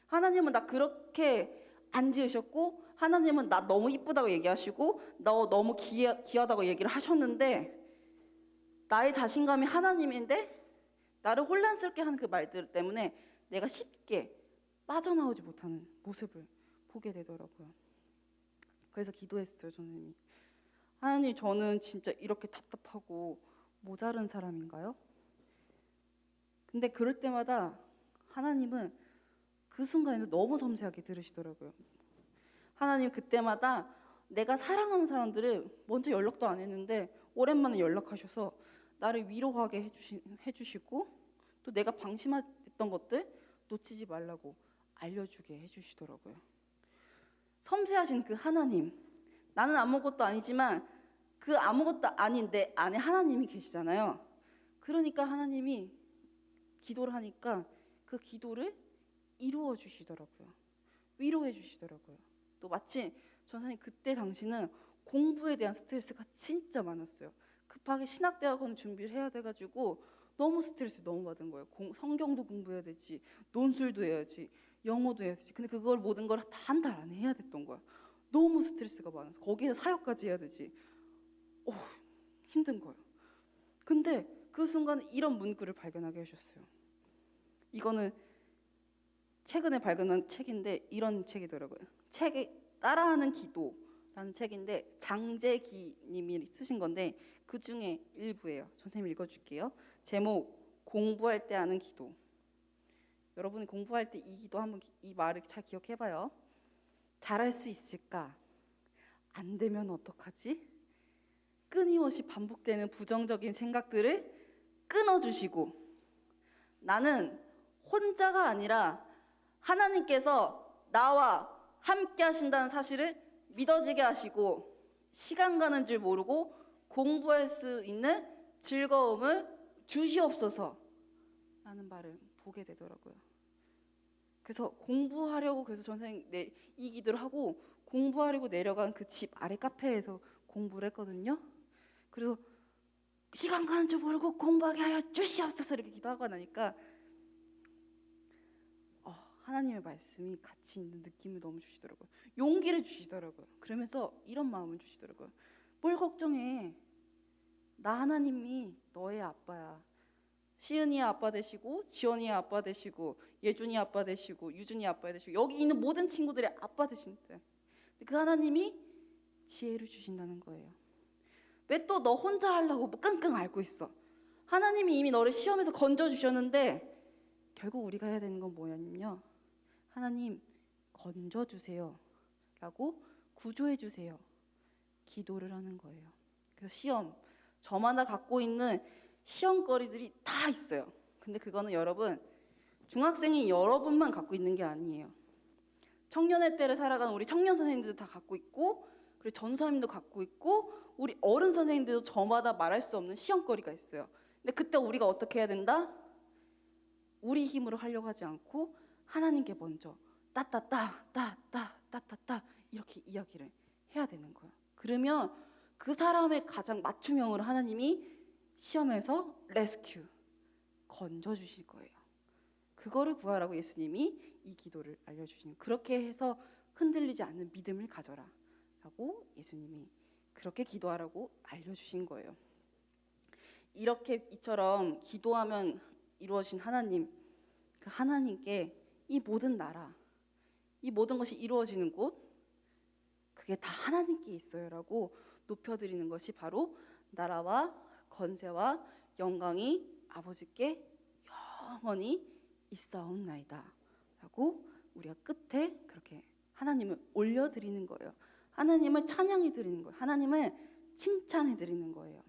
하나님은 나 그렇게 안 지으셨고 하나님은 나 너무 이쁘다고 얘기하시고 너 너무 귀하다고 얘기를 하셨는데 나의 자신감이 하나님인데 나를 혼란스럽게 하는 그 말들 때문에 내가 쉽게 빠져나오지 못하는 모습을 보게 되더라고요. 그래서 기도했어요. 선생님이 하나님 저는 진짜 이렇게 답답하고 모자른 사람인가요? 근데 그럴 때마다 하나님은 그 순간에도 너무 섬세하게 들으시더라고요. 하나님 그때마다 내가 사랑하는 사람들을 먼저 연락도 안 했는데 오랜만에 연락하셔서 나를 위로하게 해주시고 또 내가 방심했던 것들 놓치지 말라고 알려주게 해주시더라고요. 섬세하신 그 하나님, 나는 아무것도 아니지만 그 아무것도 아닌 내 안에 하나님이 계시잖아요. 그러니까 하나님이 기도를 하니까 그 기도를 이루어 주시더라고요. 위로해 주시더라고요. 또 마치 선생님 그때 당시는 공부에 대한 스트레스가 진짜 많았어요. 급하게 신학대학원 준비를 해야 돼가지고 너무 스트레스 너무 받은 거예요. 성경도 공부해야 되지, 논술도 해야지, 영어도 해야 되지. 근데 그걸 모든 걸 다 한 달 안에 해야 됐던 거야. 너무 스트레스가 많아서 거기에서 사역까지 해야 되지. 힘든 거예요. 근데 그 순간에 이런 문구를 발견하게 하셨어요. 이거는 최근에 발견한 책인데 이런 책이더라고요. 책에 따라하는 기도라는 책인데 장재기 님이 쓰신 건데 그 중에 일부예요. 선생님 읽어줄게요. 제목 공부할 때 하는 기도. 여러분이 공부할 때 이 기도 한번 이 말을 잘 기억해봐요. 잘할 수 있을까? 안 되면 어떡하지? 끊임없이 반복되는 부정적인 생각들을 끊어주시고 나는 혼자가 아니라 하나님께서 나와 함께 하신다는 사실을 믿어지게 하시고 시간 가는 줄 모르고 공부할 수 있는 즐거움을 주시옵소서 라는 말을 보게 되더라고요. 그래서 공부하려고 그래서 선생님 이 기도를 하고 공부하려고 내려간 그 집 아래 카페에서 공부를 했거든요. 그래서 시간 가는 줄 모르고 공부하게 하여 주시옵소서 이렇게 기도하고 나니까 하나님의 말씀이 같이 있는 느낌을 너무 주시더라고요. 용기를 주시더라고요. 그러면서 이런 마음을 주시더라고요. 뭘 걱정해. 나 하나님이 너의 아빠야. 시은이의 아빠 되시고 지원이의 아빠 되시고 예준이 아빠 되시고 유준이 아빠 되시고 여기 있는 모든 친구들의 아빠 되신대. 그 하나님이 지혜를 주신다는 거예요. 왜 또 너 혼자 하려고 끙끙 앓고 있어. 하나님이 이미 너를 시험에서 건져주셨는데 결국 우리가 해야 되는 건 뭐냐면요. 하나님 건져주세요 라고 구조해주세요. 기도를 하는 거예요. 그래서 시험, 저마다 갖고 있는 시험거리들이 다 있어요. 근데 그거는 여러분 중학생이 여러분만 갖고 있는 게 아니에요. 청년의 때를 살아가는 우리 청년 선생님들도 다 갖고 있고 그리고 전사님도 갖고 있고 우리 어른 선생님들도 저마다 말할 수 없는 시험거리가 있어요. 근데 그때 우리가 어떻게 해야 된다? 우리 힘으로 하려고 하지 않고 하나님께 먼저 따따따 이렇게 이야기를 해야 되는 거예요. 그러면 그 사람의 가장 맞춤형으로 하나님이 시험에서 레스큐 건져주실 거예요. 그거를 구하라고 예수님이 이 기도를 알려주시는 그렇게 해서 흔들리지 않는 믿음을 가져라 라고 예수님이 그렇게 기도하라고 알려주신 거예요. 이렇게 이처럼 기도하면 이루어진 하나님, 그 하나님께 이 모든 나라, 이 모든 것이 이루어지는 곳, 그게 다 하나님께 있어요 라고 높여드리는 것이 바로 나라와 건세와 영광이 아버지께 영원히 있사옵나이다 라고 우리가 끝에 그렇게 하나님을 올려드리는 거예요. 하나님을 찬양해 드리는 거예요. 하나님을 칭찬해 드리는 거예요.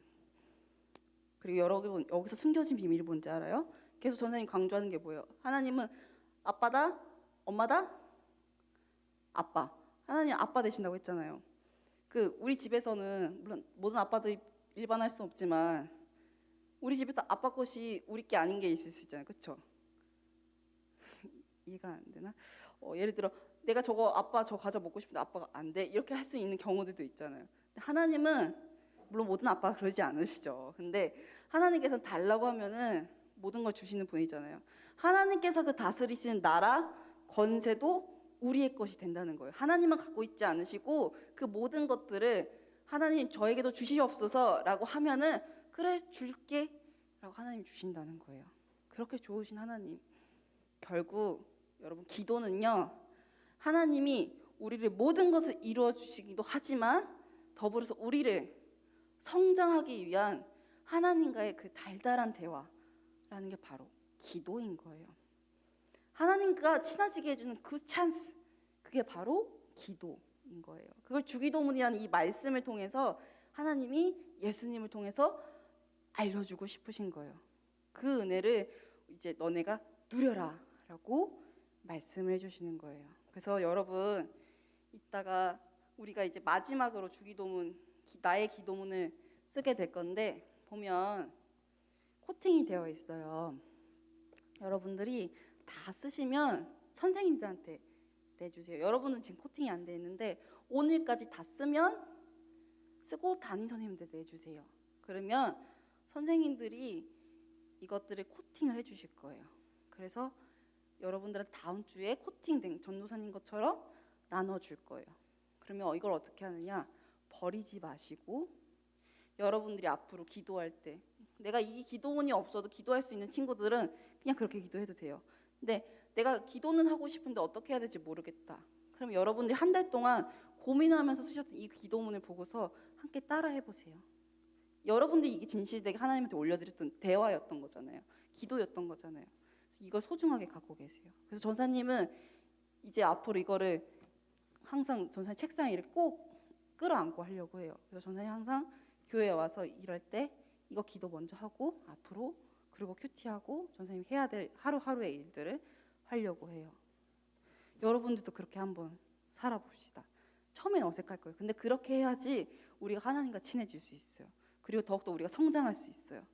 그리고 여러분 여기서 숨겨진 비밀이 뭔지 알아요? 계속 전사님 강조하는 게 뭐예요? 하나님은 아빠다? 엄마다? 아빠. 하나님 아빠 되신다고 했잖아요. 그 우리 집에서는 물론 모든 아빠들이 일반할 수 없지만 우리 집에서 아빠 것이 우리 게 아닌 게 있을 수 있잖아요. 그렇죠? 이해가 안 되나? 예를 들어 내가 저거 아빠 저 과자 먹고 싶은데 아빠가 안 돼. 이렇게 할 수 있는 경우들도 있잖아요. 근데 하나님은 물론 모든 아빠가 그러지 않으시죠. 근데 하나님께서 달라고 하면은 모든 걸 주시는 분이잖아요. 하나님께서 그 다스리시는 나라, 권세도 우리의 것이 된다는 거예요. 하나님만 갖고 있지 않으시고 그 모든 것들을 하나님 저에게도 주시옵소서라고 하면은 그래 줄게 라고 하나님이 주신다는 거예요. 그렇게 좋으신 하나님. 결국 여러분 기도는요, 하나님이 우리를 모든 것을 이루어 주시기도 하지만 더불어서 우리를 성장하기 위한 하나님과의 그 달달한 대화라는 게 바로 기도인 거예요. 하나님과 친해지게 해주는 그 찬스, 그게 바로 기도인 거예요. 그걸 주기도문이라는 이 말씀을 통해서 하나님이 예수님을 통해서 알려주고 싶으신 거예요. 그 은혜를 이제 너네가 누려라 라고 말씀을 해주시는 거예요. 그래서 여러분 이따가 우리가 이제 마지막으로 주기도문, 나의 기도문을 쓰게 될 건데 보면 코팅이 되어 있어요. 여러분들이 다 쓰시면 선생님들한테 내주세요. 여러분은 지금 코팅이 안 돼 있는데 오늘까지 다 쓰고 담임 선생님한테 내주세요. 그러면 선생님들이 이것들을 코팅을 해주실 거예요. 그래서 여러분들은 다음 주에 코팅된 전도사님 것처럼 나눠줄 거예요. 그러면 이걸 어떻게 하느냐? 버리지 마시고 여러분들이 앞으로 기도할 때 내가 이 기도문이 없어도 기도할 수 있는 친구들은 그냥 그렇게 기도해도 돼요. 근데 내가 기도는 하고 싶은데 어떻게 해야 될지 모르겠다. 그럼 여러분들이 한 달 동안 고민하면서 쓰셨던 이 기도문을 보고서 함께 따라 해보세요. 여러분들이 이게 진실되게 하나님한테 올려드렸던 대화였던 거잖아요. 기도였던 거잖아요. 그래서 이걸 소중하게 갖고 계세요. 그래서 전사님은 이제 앞으로 이거를 항상 전사님 책상에 이렇게 꼭 끌어안고 하려고 해요. 그래서 전사님 항상 교회에 와서 일할 때 이거 기도 먼저 하고 앞으로 그리고 큐티하고 전사님이 해야 될 하루하루의 일들을 하려고 해요. 여러분들도 그렇게 한번 살아봅시다. 처음엔 어색할 거예요. 근데 그렇게 해야지 우리가 하나님과 친해질 수 있어요. 그리고 더욱더 우리가 성장할 수 있어요.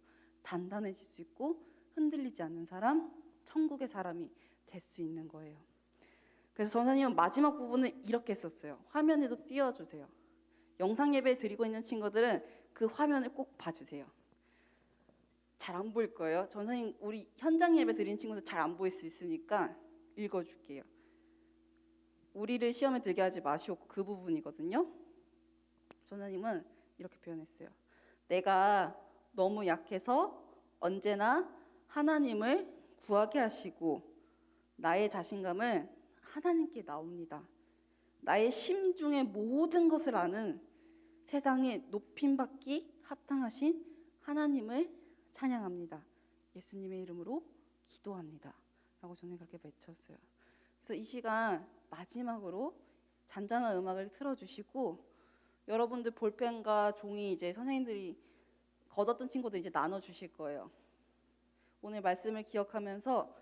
단단해질 수 있고 흔들리지 않는 사람, 천국의 사람이 될 수 있는 거예요. 그래서 전사님은 마지막 부분을 이렇게 썼어요. 화면에도 띄워주세요. 영상 예배 드리고 있는 친구들은 그 화면을 꼭 봐주세요. 잘 안 보일 거예요. 전사님 우리 현장 예배 드리는 친구들 잘 안 보일 수 있으니까 읽어줄게요. 우리를 시험에 들게 하지 마시옵고 그 부분이거든요. 전사님은 이렇게 표현했어요. 내가 너무 약해서 언제나 하나님을 구하게 하시고 나의 자신감은 하나님께 나옵니다. 나의 심중의 모든 것을 아는 세상에 높임받기 합당하신 하나님을 찬양합니다. 예수님의 이름으로 기도합니다. 라고 저는 그렇게 외쳤어요. 그래서 이 시간 마지막으로 잔잔한 음악을 틀어주시고 여러분들 볼펜과 종이 이제 선생님들이 걷었던 친구들 이제 나눠주실 거예요. 오늘 말씀을 기억하면서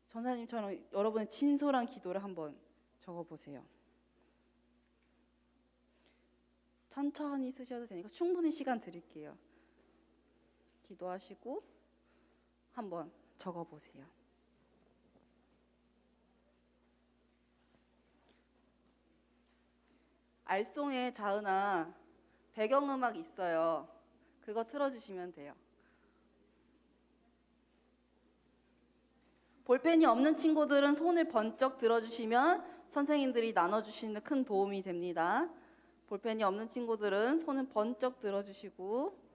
전사님처럼 여러분의 진솔한 기도를 한번 적어보세요. 천천히 쓰셔도 되니까 충분히 시간 드릴게요. 기도하시고 한번 적어보세요. 알송의 자은아 배경음악 있어요. 그거 틀어주시면 돼요. 볼펜이 없는 친구들은 손을 번쩍 들어주시면 선생님들이 나눠주시는 큰 도움이 됩니다. 볼펜이 없는 친구들은 손은 번쩍 들어주시고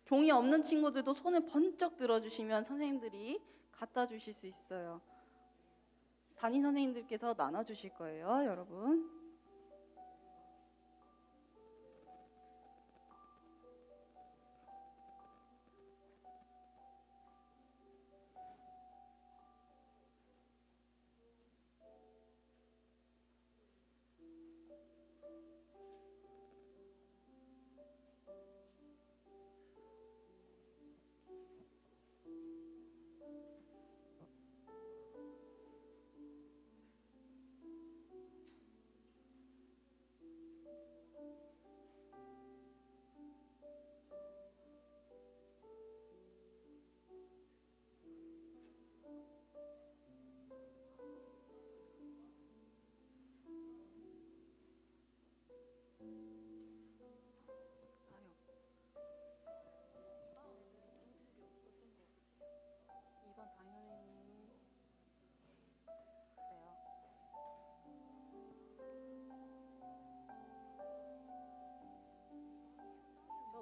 종이 없는 친구들도 손을 번쩍 들어주시면 선생님들이 갖다 주실 수 있어요. 담임 선생님들께서 나눠주실 거예요, 여러분.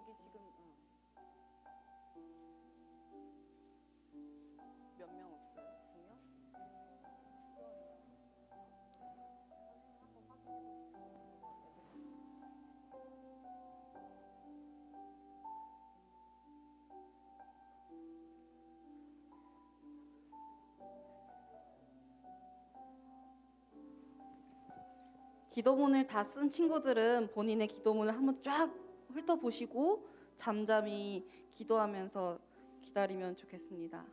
여기 지금 몇 명 없어요? 2명? 기도문을 다 쓴 친구들은 본인의 기도문을 한번 쫙 훑어보시고 잠잠히 기도하면서 기다리면 좋겠습니다.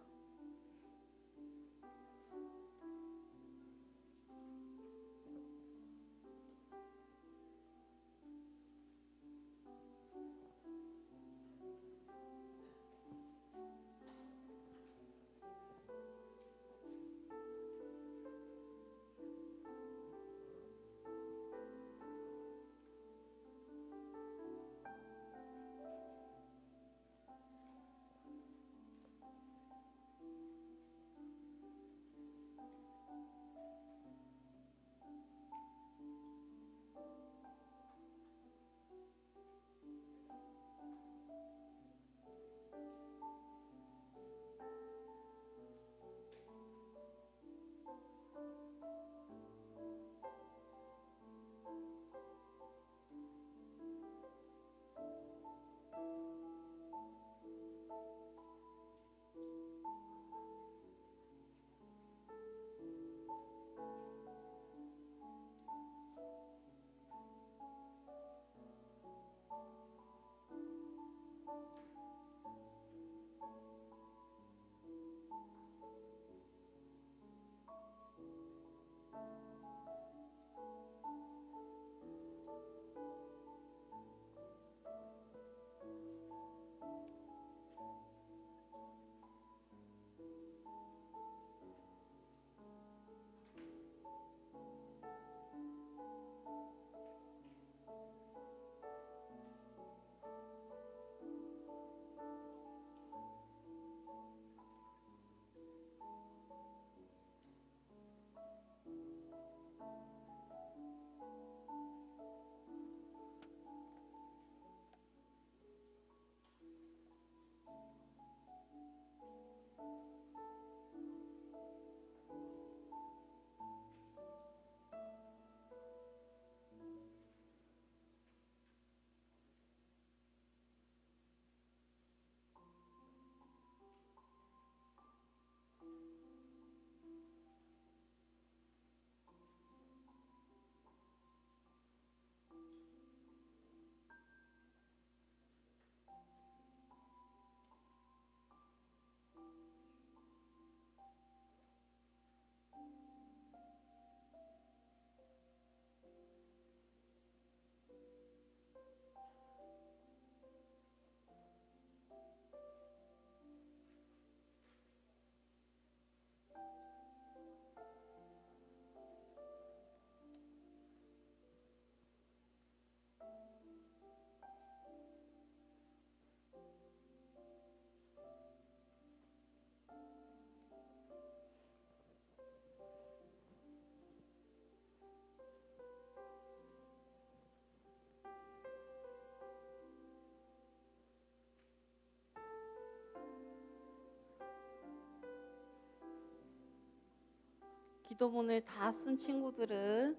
기도문을 다 쓴 친구들은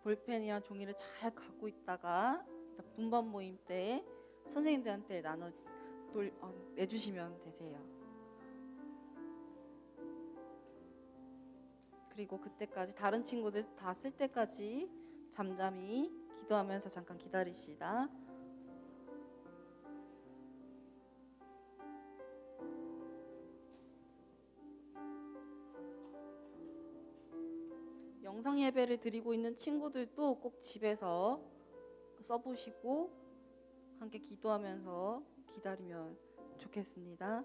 볼펜이랑 종이를 잘 갖고 있다가 분반 모임 때 선생님들한테 내주시면 되세요. 그리고 그때까지 다른 친구들 다 쓸 때까지 잠잠히 기도하면서 잠깐 기다리시다. 영상 예배를 드리고 있는 친구들도 꼭 집에서 써보시고 함께 기도하면서 기다리면 좋겠습니다.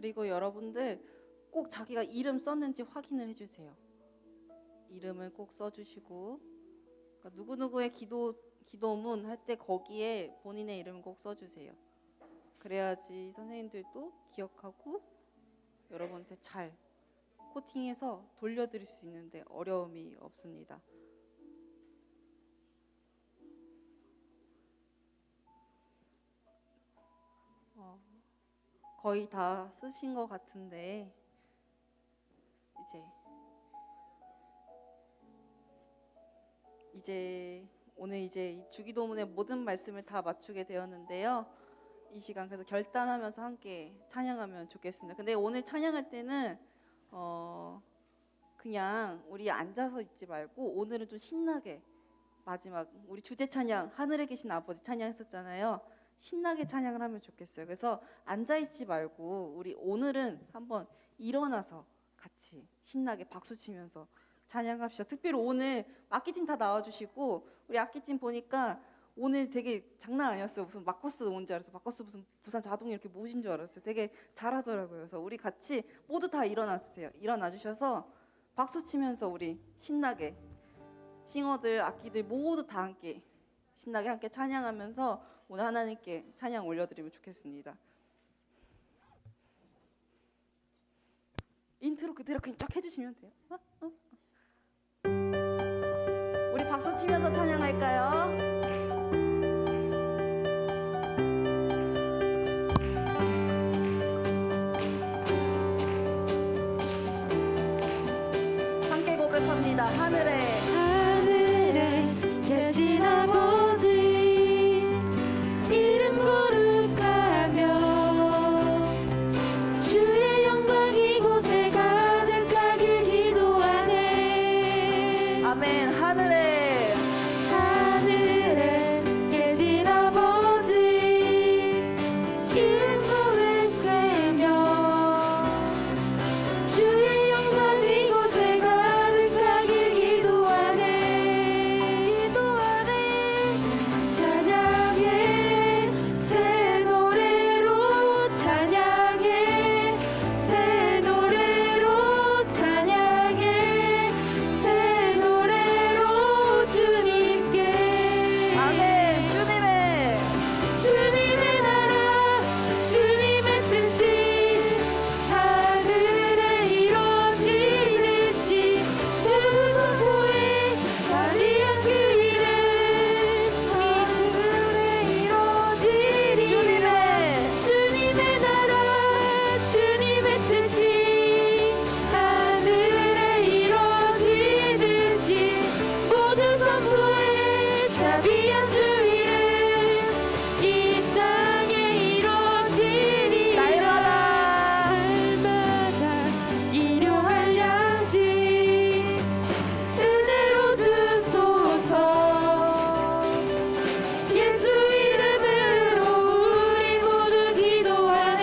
그리고 여러분들 꼭 자기가 이름 썼는지 확인을 해주세요. 이름을 꼭 써주시고, 그러니까 누구누구의 기도문 할 때 거기에 본인의 이름을 꼭 써주세요. 그래야지 선생님들도 기억하고 여러분한테 잘 코팅해서 돌려드릴 수 있는데 어려움이 없습니다. 거의 다 쓰신 것 같은데 이제 오늘 이제 이 주기도문의 모든 말씀을 다 맞추게 되었는데요. 이 시간 그래서 결단하면서 함께 찬양하면 좋겠습니다. 근데 오늘 찬양할 때는 그냥 우리 앉아서 있지 말고 오늘은 좀 신나게 마지막 우리 주제 찬양 하늘에 계신 아버지 찬양했었잖아요. 신나게 찬양을 하면 좋겠어요. 그래서 앉아 있지 말고 우리 오늘은 한번 일어나서 같이 신나게 박수 치면서 찬양합시다. 특별히 오늘 악기팀 다 나와주시고 우리 악기팀 보니까 오늘 되게 장난 아니었어요. 무슨 마커스 온 줄 알았어요. 마커스 무슨 부산 자동이 이렇게 모신 줄 알았어요. 되게 잘하더라고요. 그래서 우리 같이 모두 다 일어나주세요. 일어나 주셔서 박수 치면서 우리 신나게 싱어들, 악기들 모두 다 함께 신나게 함께 찬양하면서 오늘 하나님께 찬양 올려드리면 좋겠습니다. 인트로 그대로 그냥 쫙 해주시면 돼요. 우리 박수 치면서 찬양할까요? 함께 고백합니다. 하늘에 계신 아버지 이름 거룩하며 주의 영광 이곳에 가득하길 기도하네. 아멘. 하늘에 계신 아버지 이름 고백하며 주의 영광 이곳에 가득하길 기도하네. 찬양해 새 노래로 찬양해 새 노래로 찬양해 새 노래로 주님께. 아멘. 주님의 나라 주님의 뜻이 하늘에 이루어지듯이 두 선포에 가리한 그 이름 하늘에 이루어지리. 주님의 나라 주님의 뜻이 하늘에 이루어지듯이 모두 선포에 자비한 주 이름 이 땅에 이루어지리. 날마다 일용할 양식 은혜로 주소서. 예수 이름으로 우리 모두 기도하네.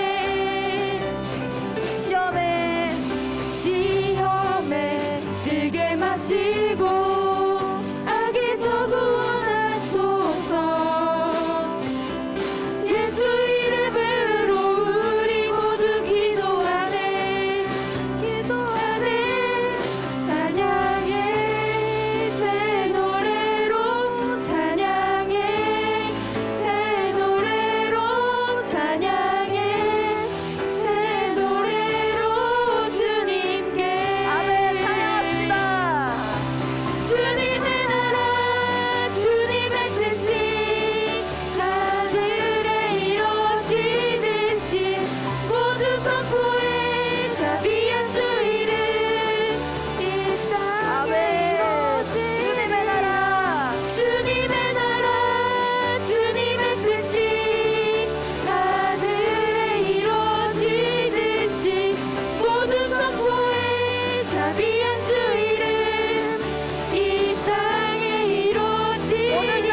시험에 들게 마시고 악에서 구원하소서. 예수 이름으로 우리 모두 기도하네. 찬양해 새 노래로 찬양해 새 노래로 찬양해 새 노래로 주님께. 아멘. 찬양합시다. 주님의 나라 주님의 뜻이 하늘에 이루어지듯이 모두 선포해 자비한 주 이름 이 땅에 이루어지리. 주님의 나라 주님의 뜻이 하늘에 이루어지듯이 모두 선포해 자비한 주 이름 이 땅에 이루어지리라.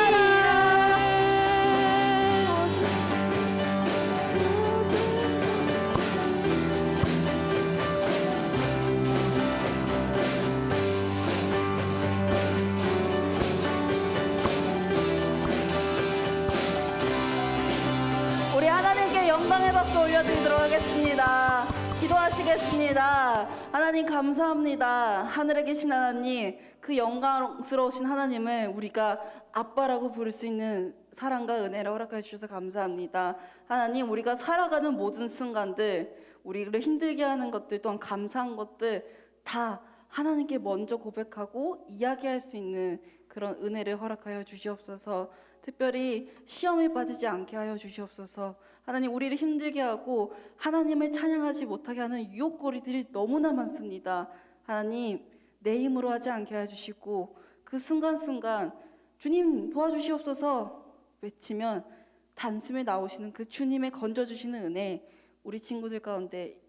우리 하나님께 영광의 박수 올려드리도록 하겠습니다. 기도하시겠습니다. 하나님 감사합니다. 하늘에 계신 하나님, 그 영광스러우신 하나님을 우리가 아빠라고 부를 수 있는 사랑과 은혜를 허락해 주셔서 감사합니다. 하나님, 우리가 살아가는 모든 순간들, 우리를 힘들게 하는 것들 또한 감사한 것들 다 하나님께 먼저 고백하고 이야기할 수 있는 그런 은혜를 허락하여 주시옵소서. 특별히 시험에 빠지지 않게 하여 주시옵소서. 하나님, 우리를 힘들게 하고 하나님을 찬양하지 못하게 하는 유혹거리들이 너무나 많습니다. 하나님, 내 힘으로 하지 않게 하여 주시고 그 순간순간 주님 도와주시옵소서 외치면 단숨에 나오시는 그 주님의 건져주시는 은혜, 우리 친구들 가운데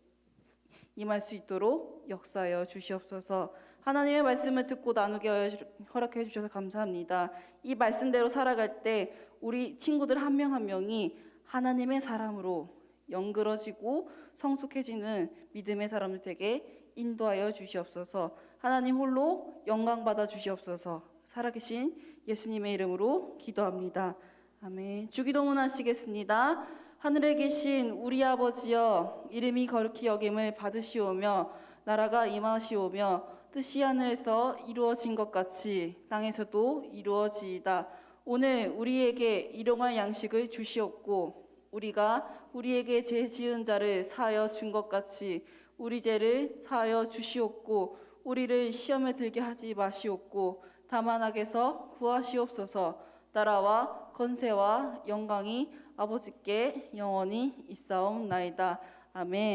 임할 수 있도록 역사하여 주시옵소서. 하나님의 말씀을 듣고 나누게 허락해 주셔서 감사합니다. 이 말씀대로 살아갈 때 우리 친구들 한 명 한 명이 하나님의 사람으로 영그러지고 성숙해지는 믿음의 사람들 되게 인도하여 주시옵소서. 하나님 홀로 영광 받아 주시옵소서. 살아계신 예수님의 이름으로 기도합니다. 아멘. 주기도문 하시겠습니다. 하늘에 계신 우리 아버지여, 이름이 거룩히 여김을 받으시오며 나라가 임하시오며 뜻이 하늘에서 이루어진 것 같이 땅에서도 이루어지이다. 오늘 우리에게 일용할 양식을 주시옵고 우리가 우리에게 죄 지은 자를 사하여 준 것 같이 우리 죄를 사하여 주시옵고 우리를 시험에 들게 하지 마시옵고 다만 악에서 구하시옵소서. 나라와 권세와 영광이 아버지께 영원히 있사옵나이다. 아멘.